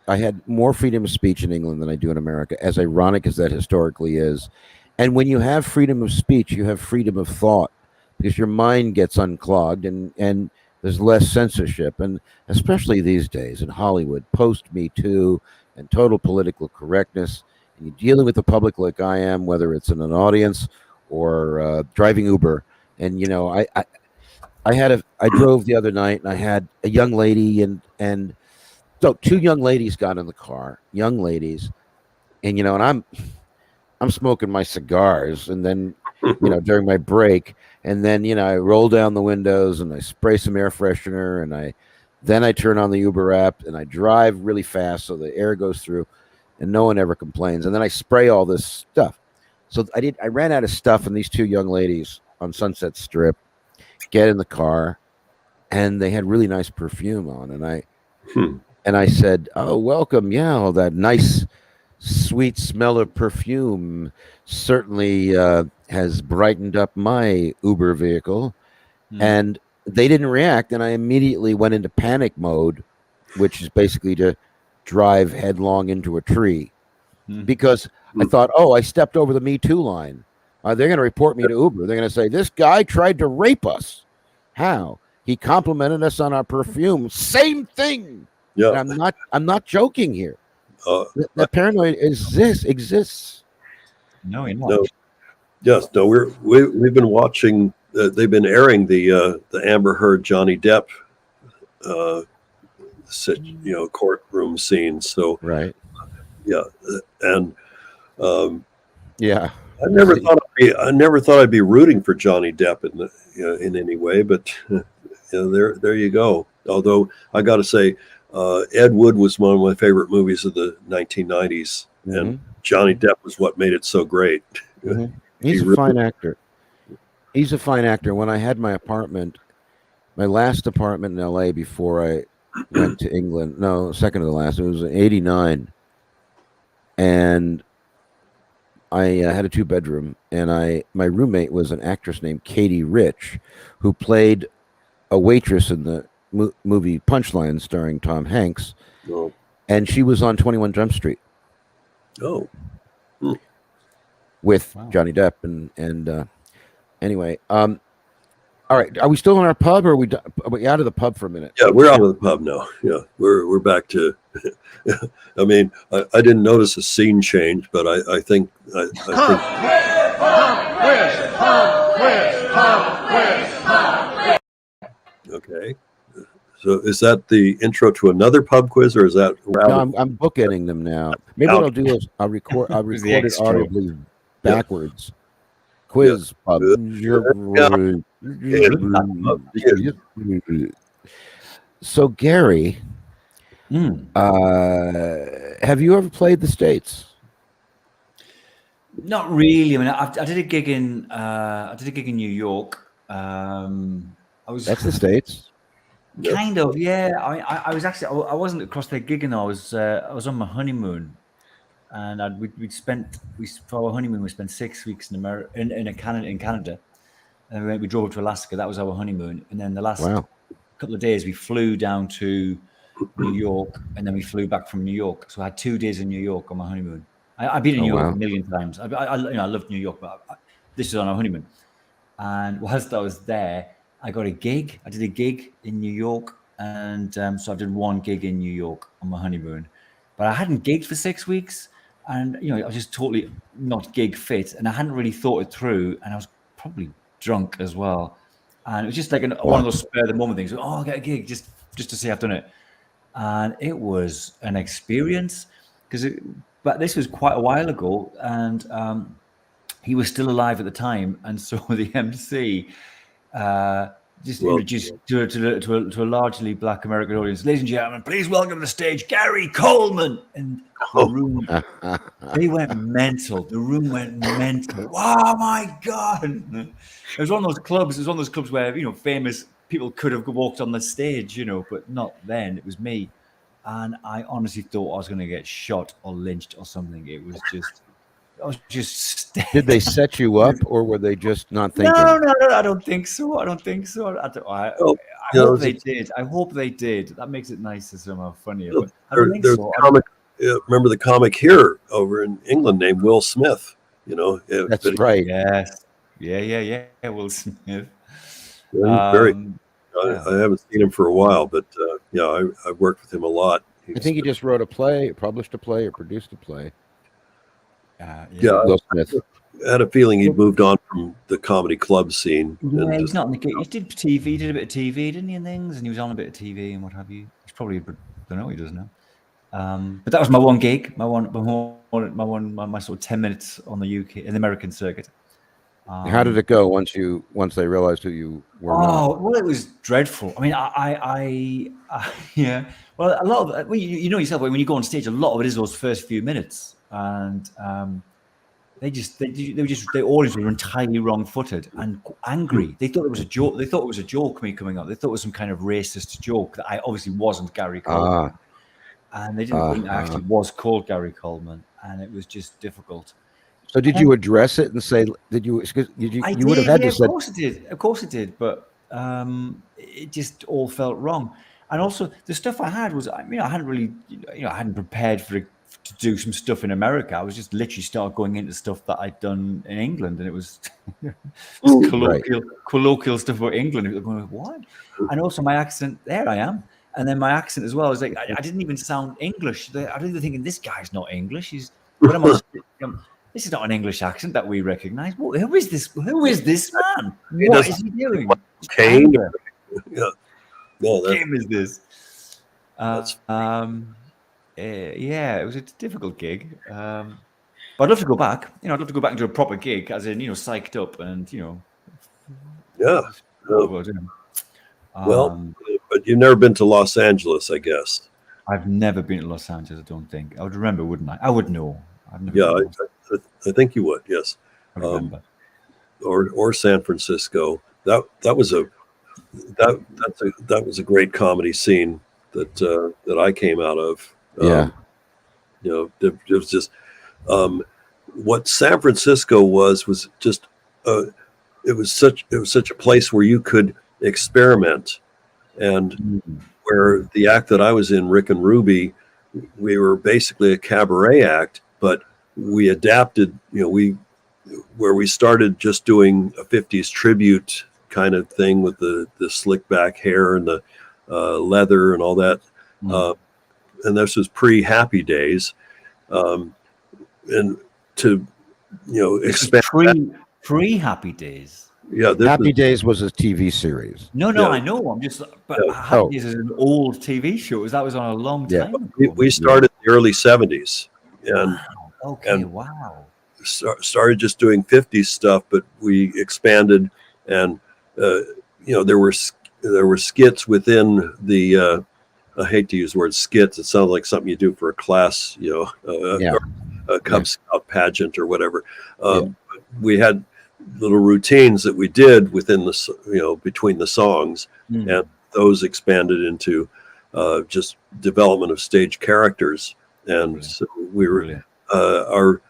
B: I had more freedom of speech in England than I do in America, as ironic as that historically is. And when you have freedom of speech, you have freedom of thought, because your mind gets unclogged and there's less censorship. And especially these days in Hollywood, post Me Too and total political correctness, and you're dealing with the public like I am, whether it's in an audience or driving Uber. And I drove the other night, and I had a young lady and so two young ladies got in the car, young ladies, and and I'm smoking my cigars, and then during my break, and then I roll down the windows and I spray some air freshener, and I turn on the Uber app and I drive really fast so the air goes through, and no one ever complains. And then I spray all this stuff. So I ran out of stuff, and these two young ladies on Sunset Strip get in the car, and they had really nice perfume on, and I said, "Oh, welcome, yeah, all that nice, sweet smell of perfume certainly has brightened up my Uber vehicle." And they didn't react, and I immediately went into panic mode, which is basically to drive headlong into a tree, because I thought, oh, I stepped over the Me Too line. They're going to report me to Uber. They're going to say, this guy tried to rape us. How? He complimented us on our perfume. Same thing.
A: Yeah.
B: And I'm not joking here. That paranoia exists.
D: No, you're not.
A: No. Yes. No. We've been watching they've been airing the Amber Heard Johnny Depp courtroom scenes. So
B: Right.
A: yeah, and
B: Yeah.
A: I never thought I'd be rooting for Johnny Depp in any way, but there you go. Although I got to say, Ed Wood was one of my favorite movies of the 1990s, and Johnny Depp was what made it so great.
B: He's a fine actor. He's a fine actor. When I had my last apartment in LA before I went to England, no, second to the last, it was in '89, and I had a 2-bedroom, and my roommate was an actress named Katie Rich, who played a waitress in the movie Punchline starring Tom Hanks, and she was on 21 Jump Street.
A: Oh.
B: With Johnny Depp and anyway, all right. Are we still in our pub, or are we out of the pub for a minute?
A: Yeah, we're out of the pub now. Yeah, we're back to. I mean, I didn't notice a scene change, but I think. Okay, so is that the intro to another pub quiz, or is that?
B: No, I'm bookending them now. Maybe what I'll do is I'll record it audibly backwards. Quiz pub. So Gary, have you ever played the States?
D: Not really. I mean, I did a gig in New York.
B: That's the States.
D: Kind of, yeah. I was actually I wasn't across there gigging. I was on my honeymoon, and for our honeymoon we spent 6 weeks in Canada, and we drove to Alaska. That was our honeymoon, and then the last couple of days we flew down to New York, and then we flew back from New York. So I had 2 days in New York on my honeymoon. I've been in New York a million times. I love New York, but this is on our honeymoon. And whilst I was there, I got a gig. I did a gig in New York, and so I did one gig in New York on my honeymoon. But I hadn't gigged for 6 weeks, and I was just totally not gig fit, and I hadn't really thought it through, and I was probably drunk as well. And it was just like one of those spur of the moment things. Oh, I'll get a gig just to say I've done it, and it was an experience but this was quite a while ago, and he was still alive at the time, and so the MC introduced to a largely Black American audience. Ladies and gentlemen, please welcome to the stage Gary Colman. And the room, they went mental. The room went mental. Oh my God! It was one of those clubs. It was one of those clubs where famous people could have walked on the stage, but not then. It was me. And I honestly thought I was going to get shot or lynched or something. It was just, I was just.
B: Did they set you up, or were they just not thinking?
D: No, I don't think so. I hope they did. I hope they did. That makes it nicer, somehow funnier. But I don't think so.
A: Remember the comic here over in England named Will Smith?
B: That's right.
D: Yes. Yeah. Will Smith.
A: I haven't seen him for a while, but I've worked with him a lot.
B: I think he just wrote a play, published a play, or produced a play.
A: Will Smith. I had a feeling he'd moved on from the comedy club scene.
D: Yeah, he's not in the game. He did TV. He did a bit of TV, didn't he, and things? And he was on a bit of TV and what have you. He's probably, I don't know, he does now. But that was my one gig, my sort of 10 minutes on the UK in the American circuit.
B: How did it go once they realized who you were?
D: Well, it was dreadful. I mean, yeah. Well, a lot of yourself when you go on stage, a lot of it is those first few minutes, and the audience were entirely wrong-footed and angry. They thought it was a joke. They thought it was a joke me coming up. They thought it was some kind of racist joke that I obviously wasn't Gary Colman, and they didn't think I actually was called Gary Colman, and it was just difficult.
B: So did you address it and say? Did you? You would have had to say.
D: Of course it did. But it just all felt wrong. And also the stuff I had was, I hadn't really, I hadn't prepared to do some stuff in America. I was just literally started going into stuff that I'd done in England, and it was colloquial stuff about England. People were going, what? And also my accent. There I am. And then my accent as well. I was like, I didn't even sound English. I didn't even think this guy's not English. this is not an English accent that we recognize. Who is this? Who is this man?
A: He
D: What
A: doesn't-
D: is he doing?
A: Kane.
D: Anger.
A: Yeah. No,
D: What game is this?
A: That's-
D: Yeah, it was a difficult gig. But I'd love to go back. I'd love to go back into a proper gig, as in, psyched up and,
A: yeah.
D: what we're doing.
A: Well, but you've never been to Los Angeles, I guess.
D: I've never been to Los Angeles, I don't think. I would remember, wouldn't I? I would know. I've never
A: Yeah,
D: been.
A: I think you would. Yes.
D: I remember.
A: Or San Francisco. That was a great comedy scene that I came out of.
B: Yeah.
A: It was just what San Francisco was just it was such a place where you could experiment, and where the act that I was in, Rick and Ruby, we were basically a cabaret act, but we adapted. Where we started just doing a 50s tribute kind of thing with the slick back hair and the leather and all that. And this was pre-Happy Days. And to, expand.
D: Pre-Happy Days.
A: Yeah.
B: Happy Days was a TV series.
D: No,
A: Yeah.
D: I know. I'm just, but
A: Yeah.
D: Happy Days is an old TV show. That was on a long
B: Yeah.
D: time ago.
A: We started in the early 70s and
D: Okay, wow.
A: started just doing 50s stuff, but we expanded, and there were skits within the I hate to use the word skits. It sounds like something you do for a class, or a Cub Scout pageant or whatever. We had little routines that we did within between the songs, and those expanded into just development of stage characters. And so we were our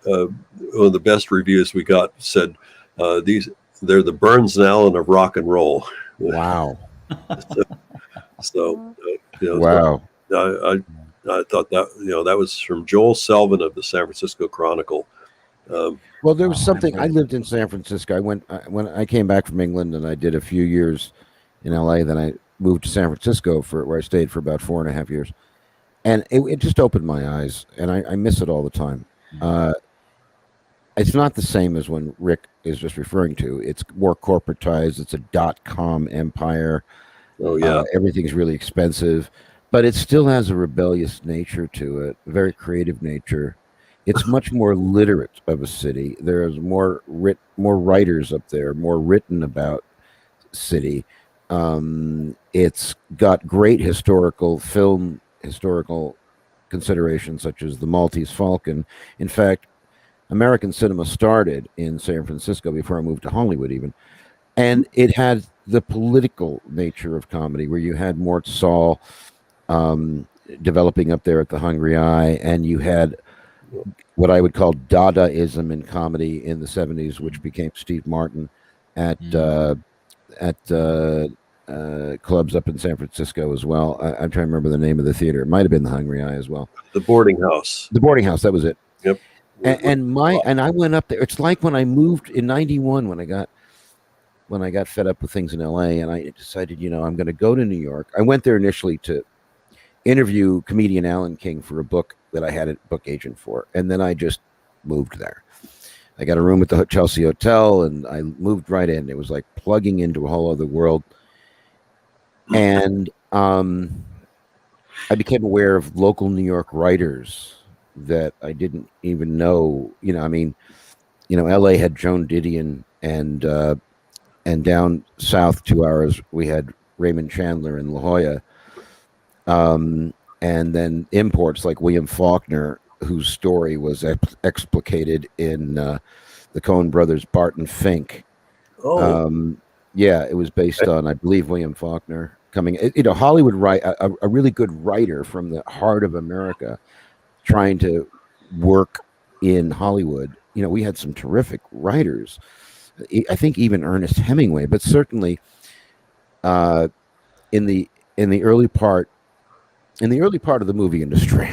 A: one of the best reviews we got said they're the Burns and Allen of rock and roll.
B: Wow.
A: So
B: Wow.
A: I thought that was from Joel Selvin of the San Francisco Chronicle.
B: Well, there was something. I lived in San Francisco. When I came back from England, and I did a few years in LA. Then I moved to San Francisco where I stayed for about 4.5 years, and it just opened my eyes, and I miss it all the time. It's not the same as when Rick is just referring to. It's more corporatized. It's a .com empire.
A: Oh yeah,
B: everything's really expensive, but it still has a rebellious nature to it, a very creative nature. It's much more literate of a city. There's more writers up there, more written about city. It's got great historical considerations, such as the Maltese Falcon. In fact, American cinema started in San Francisco before I moved to Hollywood even. And it had the political nature of comedy, where you had Mort Saul developing up there at the Hungry Eye, and you had what I would call Dadaism in comedy in the 70s, which became Steve Martin at clubs up in San Francisco as well. I'm trying to remember the name of the theater. It might have been the Hungry Eye as well.
A: The Boarding House.
B: The Boarding House, that was it.
A: Yep.
B: And I went up there. It's like when I moved in '91 when I got fed up with things in LA, and I decided, I'm going to go to New York. I went there initially to interview comedian Alan King for a book that I had a book agent for, and then I just moved there. I got a room at the Chelsea Hotel, and I moved right in. It was like plugging into a whole other world. And I became aware of local New York writers that I didn't even know. LA had Joan Didion, and down south 2 hours we had Raymond Chandler in La Jolla. And then imports like William Faulkner, whose story was explicated in the Coen brothers' Barton Fink. It was based on, I believe, William Faulkner coming. Hollywood a really good writer from the heart of America, trying to work in Hollywood. We had some terrific writers. I think even Ernest Hemingway, but certainly in the early part of the movie industry,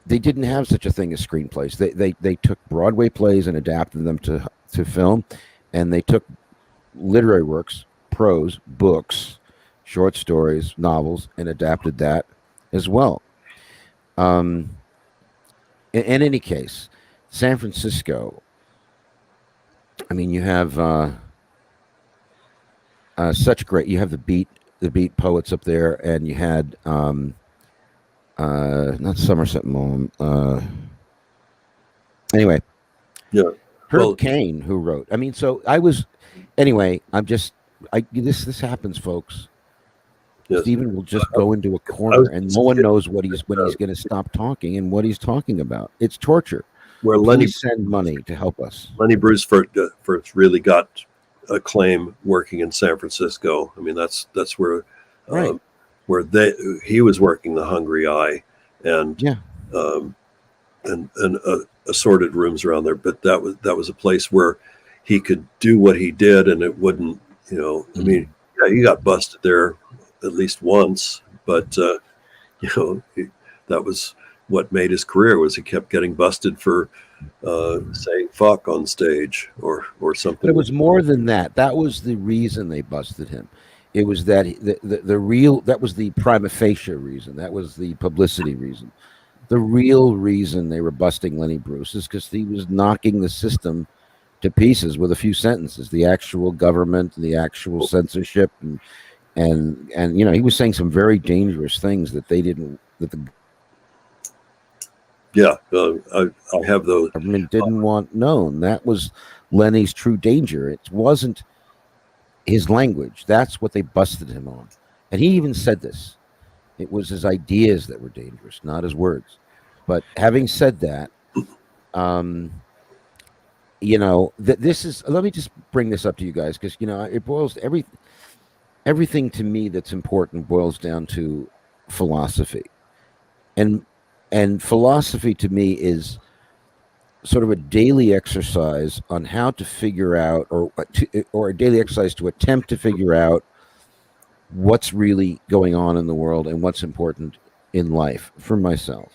B: they didn't have such a thing as screenplays. They took Broadway plays and adapted them to film, and they took literary works, prose, books, short stories, novels, and adapted that as well. in any case, San Francisco. I mean, you have such great. You have the beat poets up there, and you had not Somerset Maugham. Anyway,
A: Yeah.
B: Herb
A: Well,
B: Cain, who wrote. I mean, so I was. Anyway, I'm just. This happens, folks.
A: yes.
B: Stephen will just go into a
A: I
B: corner,
A: was
B: and no one knows when he's going to stop talking and what he's talking about. It's torture.
A: where
B: Please send money to help us.
A: Lenny Bruce first really got acclaim working in San Francisco. I mean, that's where
B: Right.
A: where he was working the Hungry Eye and
B: Yeah.
A: and assorted rooms around there. But that was a place where he could do what he did, and it wouldn't. I mean, yeah, he got busted there at least once, but that was what made his career. Was he kept getting busted for saying fuck on stage or something.
B: But it was more than that. That was the reason they busted him. It was that the real, that was the prima facie reason. That was the publicity reason. The real reason they were busting Lenny Bruce is because he was knocking the system to pieces with a few sentences. The actual government, the actual censorship, and he was saying some very dangerous things that they didn't. That the
A: I have those.
B: government didn't want known. That was Lenny's true danger. It wasn't his language. That's what they busted him on. And he even said this. It was his ideas that were dangerous, not his words. But having said that, this is, let me just bring this up to you guys, because, it boils, everything to me that's important boils down to philosophy. And philosophy to me is sort of a daily exercise on how to figure out, or a daily exercise to attempt to figure out what's really going on in the world and what's important in life for myself.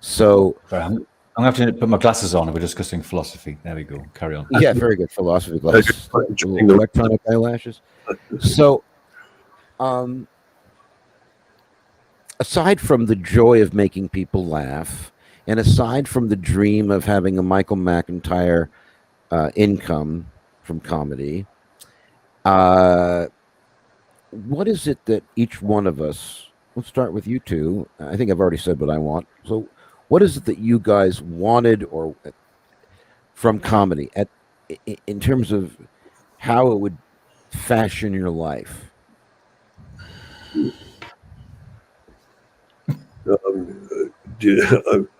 B: So
D: I'm going to have to put my glasses on and we're discussing philosophy. There we go. Carry on.
B: Yeah, very good. Philosophy glasses. Electronic eyelashes. So, aside from the joy of making people laugh, and aside from the dream of having a Michael McIntyre income from comedy, what is it that each one of us, let's start with you two. I think I've already said what I want. So what is it that you guys wanted or from comedy in terms of how it would fashion your life?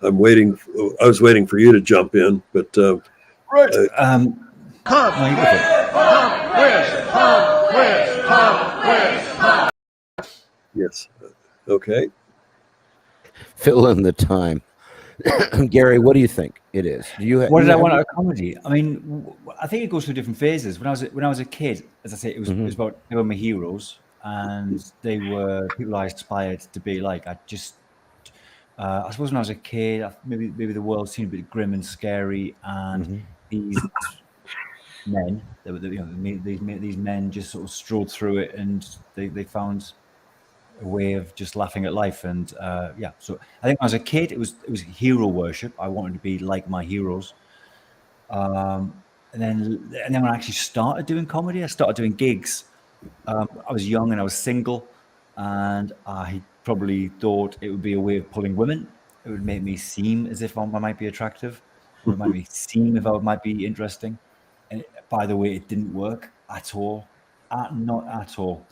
A: I'm waiting. I was waiting for you to jump in, but
D: right.
A: Yes. Okay.
B: Fill in the time. Gary, what do you think it is?
D: What did I want out of comedy? I mean, I think it goes through different phases. When I was a kid, as I say, it was about, they were my heroes, and they were people I aspired to be like. I suppose when I was a kid, maybe the world seemed a bit grim and scary, and these men, these men just sort of strolled through it, and they found a way of just laughing at life. And so I think when I was a kid, it was hero worship. I wanted to be like my heroes. And then when I actually started doing comedy, I started doing gigs. I was young and I was single, and I probably thought it would be a way of pulling women. It would make me seem as if I might be attractive, or it might make me seem if I might be interesting. And by the way, it didn't work at all, not at all.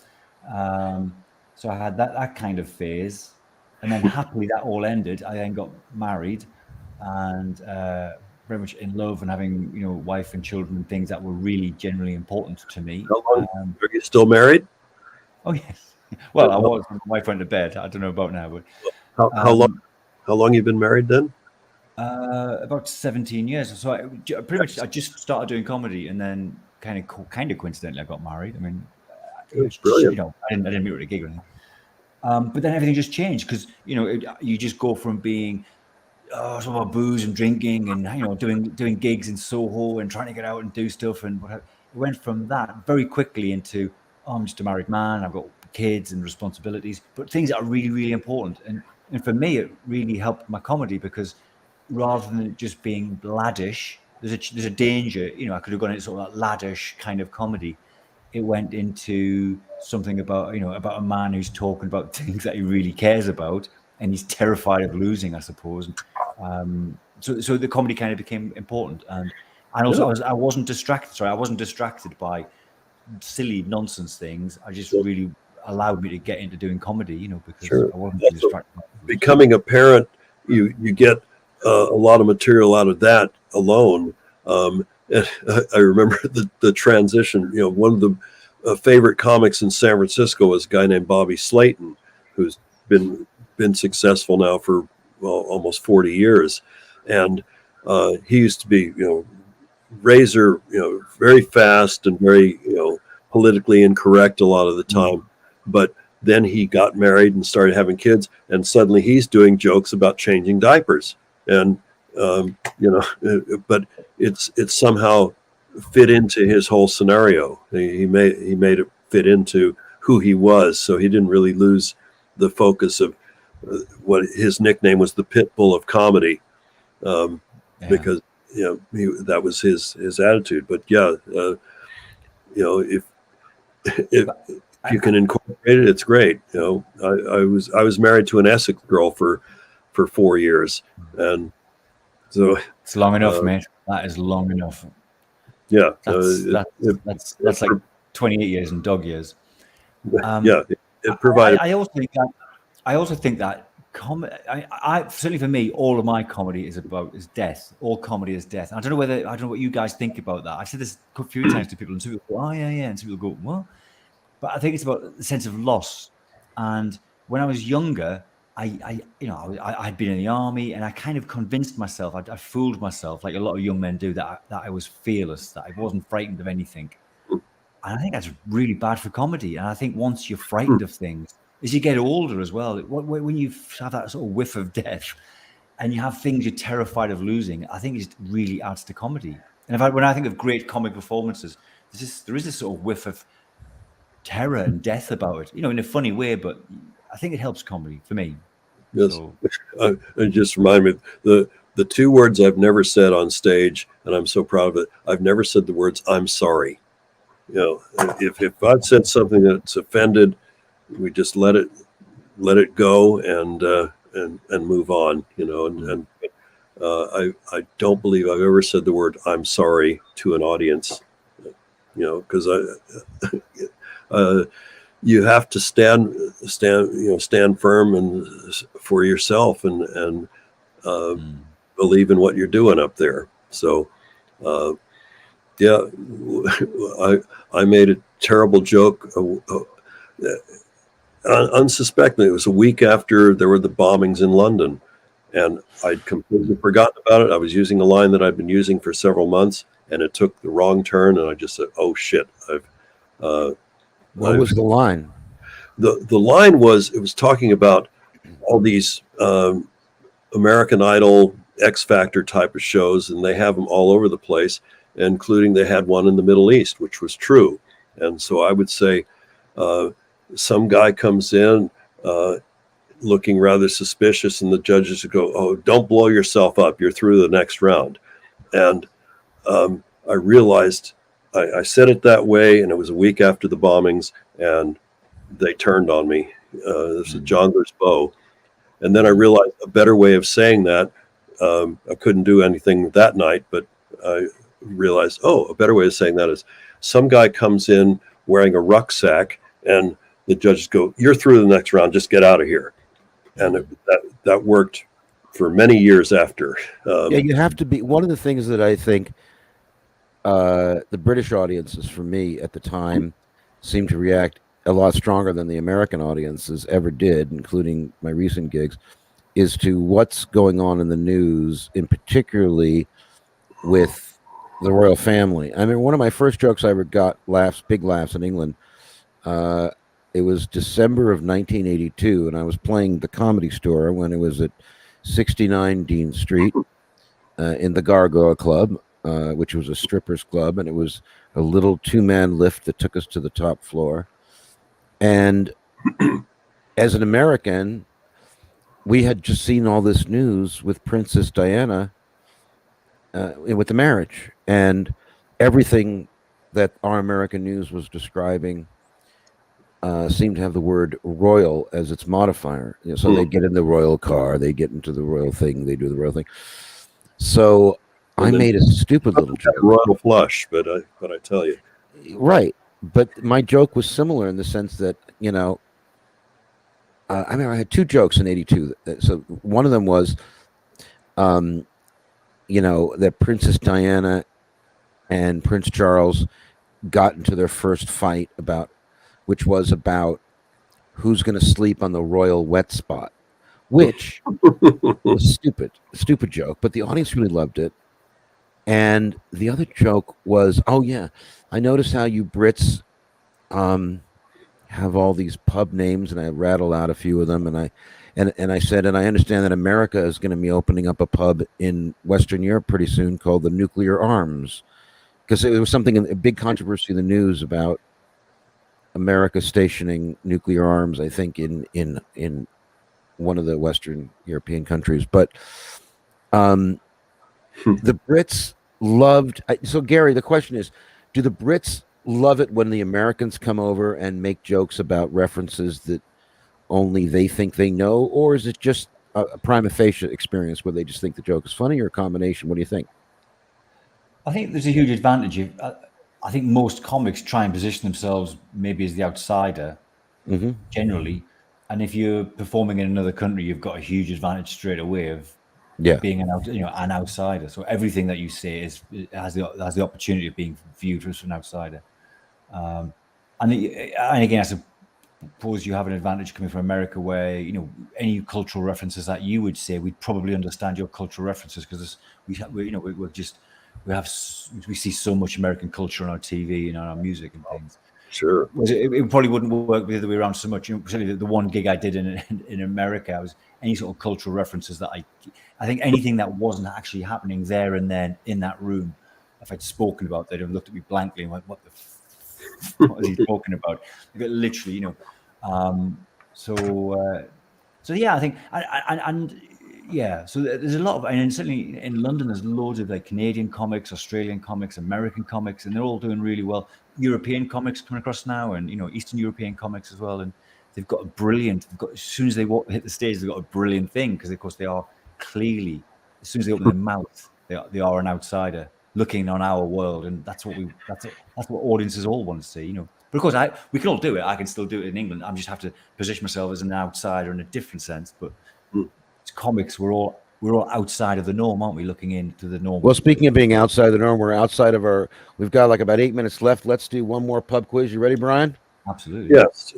D: So I had that kind of phase, and then happily that all ended. I then got married, and very much in love and having wife and children and things that were really generally important to me.
A: How long are you still married?
D: Oh yes. Well, I was when my wife went to bed. I don't know about now, but
A: how long you been married then?
D: About 17 years. So I just started doing comedy, and then kind of coincidentally I got married. I mean,
A: It's brilliant.
D: I didn't meet her at a gig or anything. But then everything just changed because you just go from being sort of about booze and drinking and doing gigs in Soho and trying to get out and do stuff, and it went from that very quickly into I'm just a married man. I've got kids and responsibilities, but things that are really, really important. And for me, it really helped my comedy because rather than it just being laddish, there's a danger. You know, I could have gone into sort of that laddish kind of comedy. It went into something about, you know, about a man who's talking about things that he really cares about, and he's terrified of losing, I suppose. So the comedy kind of became important, and also I wasn't distracted. Sorry, I wasn't distracted by silly nonsense things. I just really allowed me to get into doing comedy, you know, because I wasn't distracted.
A: Becoming a parent, you get a lot of material out of that alone. And I remember the transition. You know, one of the favorite comics in San Francisco was a guy named Bobby Slayton, who's been successful now for almost 40 years, and he used to be, you know, razor, you know, very fast and very, you know, politically incorrect a lot of the time, but then he got married and started having kids, and suddenly he's doing jokes about changing diapers, and you know, but it's somehow fit into his whole scenario. He made it fit into who he was, so he didn't really lose the focus of what his nickname was, the pit bull of comedy, because, you know, that was his attitude. But yeah, you know, if you can incorporate it, it's great. You know, I was married to an Essex girl for 4 years, and so
D: it's long enough, mate. That is long enough.
A: Yeah,
D: that's like 28 years in dog years.
A: Yeah, it provided.
D: I also think that I certainly for me, all of my comedy is death. All comedy is death. I don't know what you guys think about that. I've said this a few times to people, and some people go, "Oh yeah," and some people go, "What?" But I think it's about the sense of loss. And when I was younger, I'd been in the army, and I kind of convinced myself, I fooled myself, like a lot of young men do, that I was fearless, that I wasn't frightened of anything. And I think that's really bad for comedy. And I think once you're frightened of things, as you get older as well, when you have that sort of whiff of death, and you have things you're terrified of losing, I think it really adds to comedy. And when I think of great comic performances, there is this sort of whiff of terror and death about it, you know, in a funny way, but I think it helps comedy for me.
A: Yes. So. It just reminded me, the two words I've never said on stage, and I'm so proud of it, I've never said the words "I'm sorry." You know, if I've said something that's offended, we just let it go and move on. You know, and I don't believe I've ever said the word "I'm sorry" to an audience. You know, because you have to stand firm and for yourself and believe in what you're doing up there. So, yeah, I made a terrible joke, unsuspectingly. It was a week after there were the bombings in London, and I'd completely forgotten about it. I was using a line that I'd been using for several months, and it took the wrong turn, and I just said, "Oh shit!"
B: What was the line?
A: The line was, it was talking about all these American Idol, X Factor type of shows, and they have them all over the place, including they had one in the Middle East, which was true. And so I would say some guy comes in looking rather suspicious, and the judges would go, "Oh, don't blow yourself up. You're through the next round." And I realized I said it that way, and it was a week after the bombings, and they turned on me. This is Jongleurs Bow. And then I realized a better way of saying that. I couldn't do anything that night, but I realized, a better way of saying that is some guy comes in wearing a rucksack, and the judges go, "You're through the next round, just get out of here." And that worked for many years after.
B: Yeah, you have to be. One of the things that I think the British audiences, for me at the time, seemed to react a lot stronger than the American audiences ever did, including my recent gigs, is to what's going on in the news, in particularly with the royal family. I mean, one of my first jokes I ever got big laughs in England. It was December of 1982, and I was playing the Comedy Store when it was at 69 Dean Street in the Gargoyle Club, which was a strippers club, and it was a little two-man lift that took us to the top floor. And as an American, we had just seen all this news with Princess Diana with the marriage, and everything that our American news was describing seemed to have the word royal as its modifier. So they get in the royal car, they get into the royal thing, they do the royal thing. So I made a stupid little joke.
A: Royal flush, but I tell you,
B: right. But my joke was similar in the sense that, I mean, I had two jokes in '82. So one of them was, that Princess Diana and Prince Charles got into their first fight which was about who's going to sleep on the royal wet spot, which was stupid joke, but the audience really loved it. And the other joke was, oh yeah, I noticed how you Brits have all these pub names, and I rattled out a few of them, and I said, and I understand that America is going to be opening up a pub in Western Europe pretty soon called the Nuclear Arms, because it was a big controversy in the news about America stationing nuclear arms, I think in one of the Western European countries. But the Brits loved. So Gary, the question is, do the Brits love it when the Americans come over and make jokes about references that only they think they know, or is it just a prima facie experience where they just think the joke is funny, or a combination? What do you think?
D: I think there's a huge advantage. I think most comics try and position themselves maybe as the outsider, generally. And if you're performing in another country, you've got a huge advantage straight away of being an outsider. So everything that you say has the opportunity of being viewed as an outsider. And again, I suppose you have an advantage coming from America, where any cultural references that you would say, we'd probably understand your cultural references, because we see so much American culture on our TV and on our music and things.
A: sure.
D: It probably wouldn't work the other way around so much. Certainly the one gig I did in America, I was any sort of cultural references that I think anything that wasn't actually happening there and then in that room, if I'd spoken about, they'd have looked at me blankly and went, "What what is he talking about?" Literally, So yeah, I think, and yeah, so there's a lot of, and certainly in London, there's loads of like Canadian comics, Australian comics, American comics, and they're all doing really well. European comics coming across now, and Eastern European comics as well, and they've got as soon as they hit the stage, they've got a brilliant thing, because of course they are clearly, as soon as they open their mouth, they are an outsider looking on our world, and that's what audiences all want to see, But of course, we can all do it. I can still do it in England. I just have to position myself as an outsider in a different sense. But comics, we're all outside of the norm, aren't we? Looking into the norm.
B: Well, speaking of being outside the norm, we're outside of we've got like about 8 minutes left. Let's do one more pub quiz. You ready, Brian?
D: Absolutely.
A: Yes.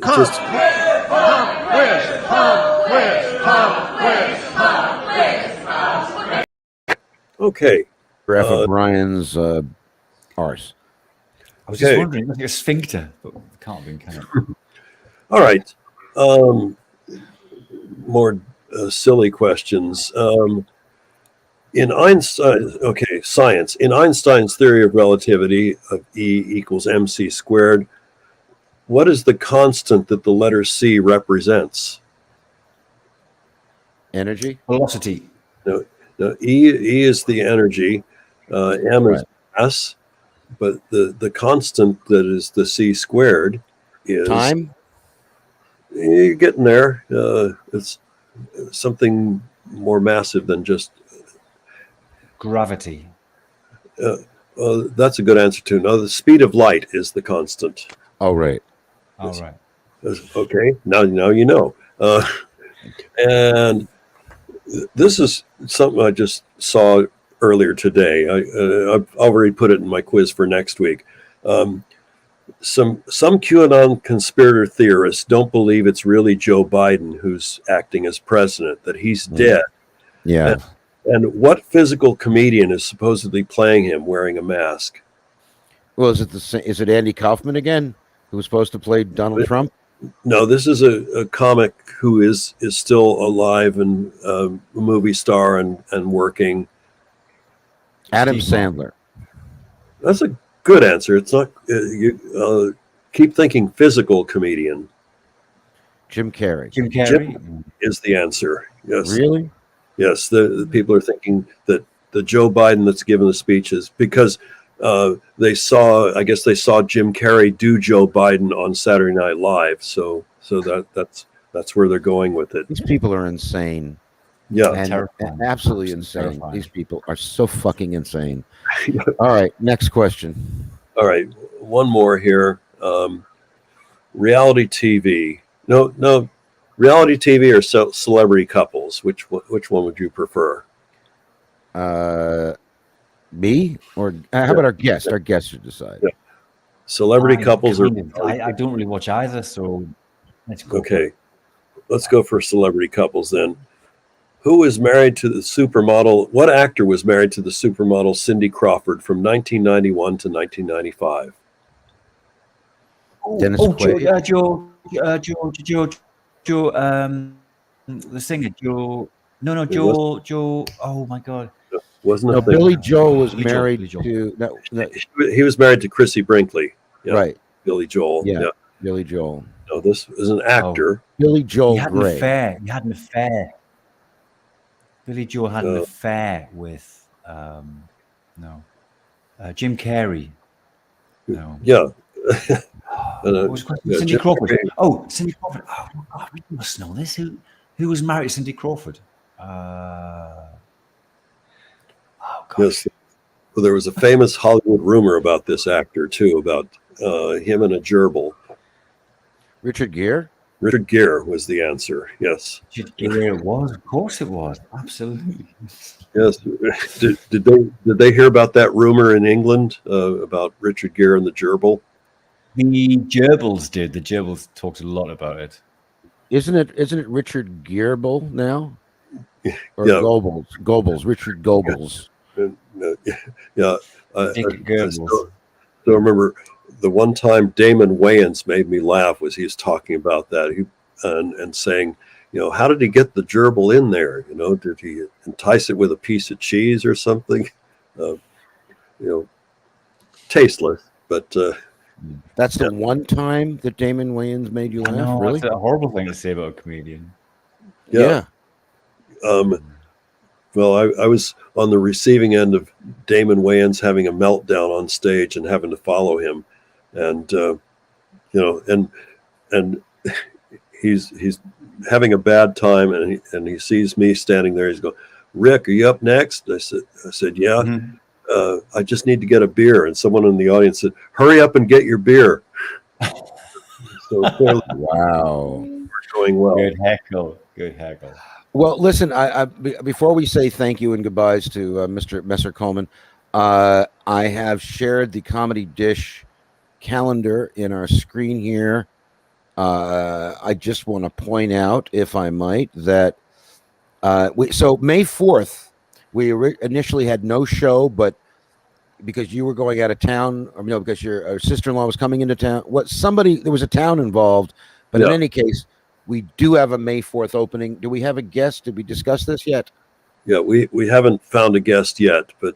A: Okay.
B: Graph of Brian's arse.
D: I was just wondering, like a sphincter, but it can't be, can it?
A: All right. More silly questions. In science. In Einstein's theory of relativity of E equals mc squared, what is the constant that the letter C represents?
B: Energy?
D: Velocity.
A: No, E is the energy. M is mass. But the constant that is the C squared is
B: time.
A: You're getting there. It's something more massive than just
D: gravity.
A: That's a good answer too. No, the speed of light is the constant.
B: Oh, right.
D: All right.
A: Okay. Now you know. And this is something I just saw earlier today. I've already put it in my quiz for next week. Some QAnon conspirator theorists don't believe it's really Joe Biden who's acting as president, that he's dead.
B: Yeah.
A: And what physical comedian is supposedly playing him wearing a mask?
B: Well, is it Andy Kaufman again, who was supposed to play Donald Trump?
A: No, this is a comic who is still alive and a movie star and working.
B: Adam Sandler.
A: That's a good answer. It's not. Keep thinking physical comedian.
B: Jim Carrey.
D: Jim Carrey.
A: Is the answer. Yes.
B: Really?
A: Yes. The people are thinking that the Joe Biden that's given the speeches because they saw Jim Carrey do Joe Biden on Saturday Night Live. So that's where they're going with it.
B: These people are insane.
A: Yeah.
B: And
D: Terrifying.
B: absolutely insane.
D: Terrifying.
B: These people are so fucking insane. All right, next question.
A: All right. One more here. Reality TV. No. Reality TV or celebrity couples? Which one would you prefer?
B: Me or how about our guest? Our guest should decide.
A: Yeah. Celebrity couples
D: I don't really watch either, so let's go.
A: Okay. Let's go for celebrity couples then. Who was married to the supermodel? What actor was married to the supermodel Cindy Crawford from 1991 to 1995?
B: Dennis Quaid.
D: Joe, the singer, Joe. No, Joe. Oh my God.
A: Wasn't
B: No,
A: it?
B: Billy Joel was
D: Billy Joel,
B: married
D: Billy Joel.
B: to no,
A: He was married to Chrissy Brinkley. Yeah.
B: right.
A: Billy Joel.
B: Yeah. Billy Joel.
A: No, this is an actor.
B: Billy Joel
D: He had an
B: Gray.
D: affair. He had an affair. Billy Joel had an affair with Jim Carrey. No.
A: Yeah.
D: What was the question?
A: yeah,
D: Cindy
A: Jim
D: Crawford.
A: Carrey.
D: Oh, Cindy Crawford. Oh my God, we must know this. Who was married to Cindy Crawford?
A: Yes. Well, there was a famous Hollywood rumor about this actor too, about him and a gerbil.
B: Richard Gere.
A: Richard Gere was the answer. Yes.
D: Richard Gere it was. Of course it was. Absolutely.
A: Yes. Did they hear about that rumor in England about Richard Gere and the gerbil?
D: The gerbils did. The gerbils talked a lot about it.
B: Isn't it Richard Gerbel now? Or
A: Yeah.
B: Goebbels, Richard Goebbels.
A: Yeah. I
D: Goebbels.
A: still remember the one time Damon Wayans made me laugh was he was talking about that and saying, how did he get the gerbil in there? Did he entice it with a piece of cheese or something? Tasteless, but
B: That's the one time that Damon Wayans made you laugh.
D: No,
B: Really?
D: that's a horrible thing to say about a comedian.
B: Yeah.
A: Well, I was on the receiving end of Damon Wayans having a meltdown on stage and having to follow him, and and he's having a bad time, and he sees me standing there. He's going, "Rick, are you up next?" I said, "Yeah."
D: Mm-hmm.
A: I just need to get a beer, and someone in the audience said, "Hurry up and get your beer." So clearly,
B: Wow.
A: we're going well.
D: Good heckle.
B: Well, listen. Before we say thank you and goodbyes to Mr. Messer Coleman, I have shared the Comedy Dish calendar in our screen here. I just want to point out, if I might, that so May 4th, we initially had no show, but because you were going out of town, or because your sister-in-law was coming into town, there was a town involved. But in any case, we do have a May 4th opening. Do we have a guest? Did we discuss this yet?
A: Yeah, we haven't found a guest yet, but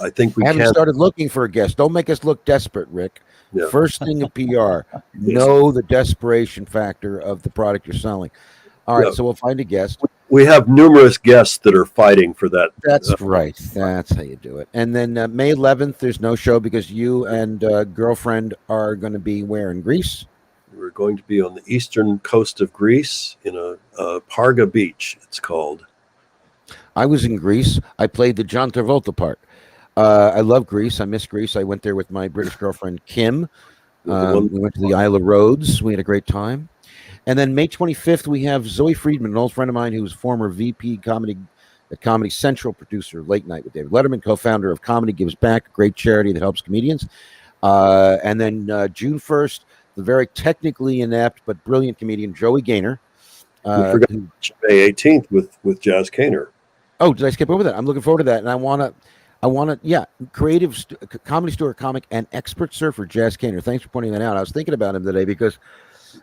A: I think we
B: haven't started looking for a guest. Don't make us look desperate, Rick.
A: Yeah.
B: First thing of PR, know the desperation factor of the product you're selling. All right, so we'll find a guest.
A: We have numerous guests that are fighting for that.
B: That's right. That's how you do it. And then May 11th, there's no show because you and girlfriend are going to be where in Greece?
A: We're going to be on the eastern coast of Greece in a Parga Beach, it's called.
B: I was in Greece. I played the John Travolta part. I love Greece. I miss Greece. I went there with my British girlfriend, Kim. We went to the Isle of Rhodes. We had a great time. And then May 25th, we have Zoe Friedman, an old friend of mine who was former VP Comedy at Comedy Central, producer of Late Night with David Letterman, co-founder of Comedy Gives Back, a great charity that helps comedians. And then June 1st, the very technically inept but brilliant comedian Joey Gaynor.
A: We forgot May 18th with Jazz Kaner.
B: Oh, did I skip over that? I'm looking forward to that. And I want to, creative comedy store comic and expert surfer Jazz Kaner. Thanks for pointing that out. I was thinking about him today because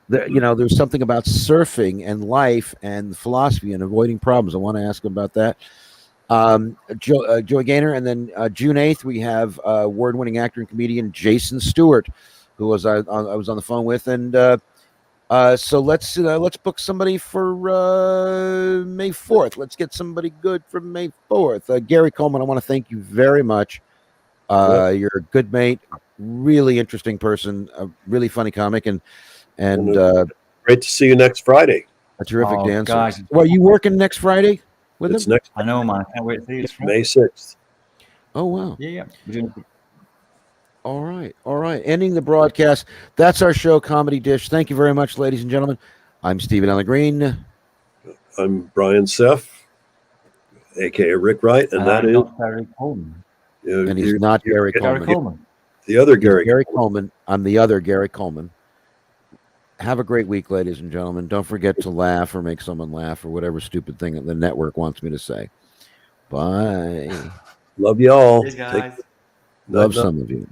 B: there's something about surfing and life and philosophy and avoiding problems. I want to ask him about that. Joey Gaynor. And then June 8th, we have award-winning actor and comedian Jason Stewart, who I was on the phone with. And So let's book somebody for May 4th. Let's get somebody good for May 4th. Gary Colman, I want to thank you very much. You're a good mate, really interesting person, a really funny comic, and
A: great to see you next Friday.
B: a terrific
D: Oh,
B: dancer.
D: guys.
B: Well, you working next Friday with
A: It's
B: him?
A: next
D: I know, man. I can't wait to see you.
A: May 6th.
B: Oh, wow.
D: Yeah. We're doing
B: All right. Ending the broadcast. That's our show, Comedy Dish. Thank you very much, ladies and gentlemen. I'm Stephen Allen Green.
A: I'm Brian Seff, aka Rick Wright, and that is
D: not Gary Colman.
B: And he's not Gary
D: Gary
B: Colman.
D: Colman.
A: the other
B: He's
A: Gary.
B: Gary Colman. I'm the other Gary Colman. Have a great week, ladies and gentlemen. Don't forget to laugh or make someone laugh or whatever stupid thing that the network wants me to say. Bye.
A: Love y'all.
C: Cheers, guys.
B: Love
A: Night, night.
B: some of you.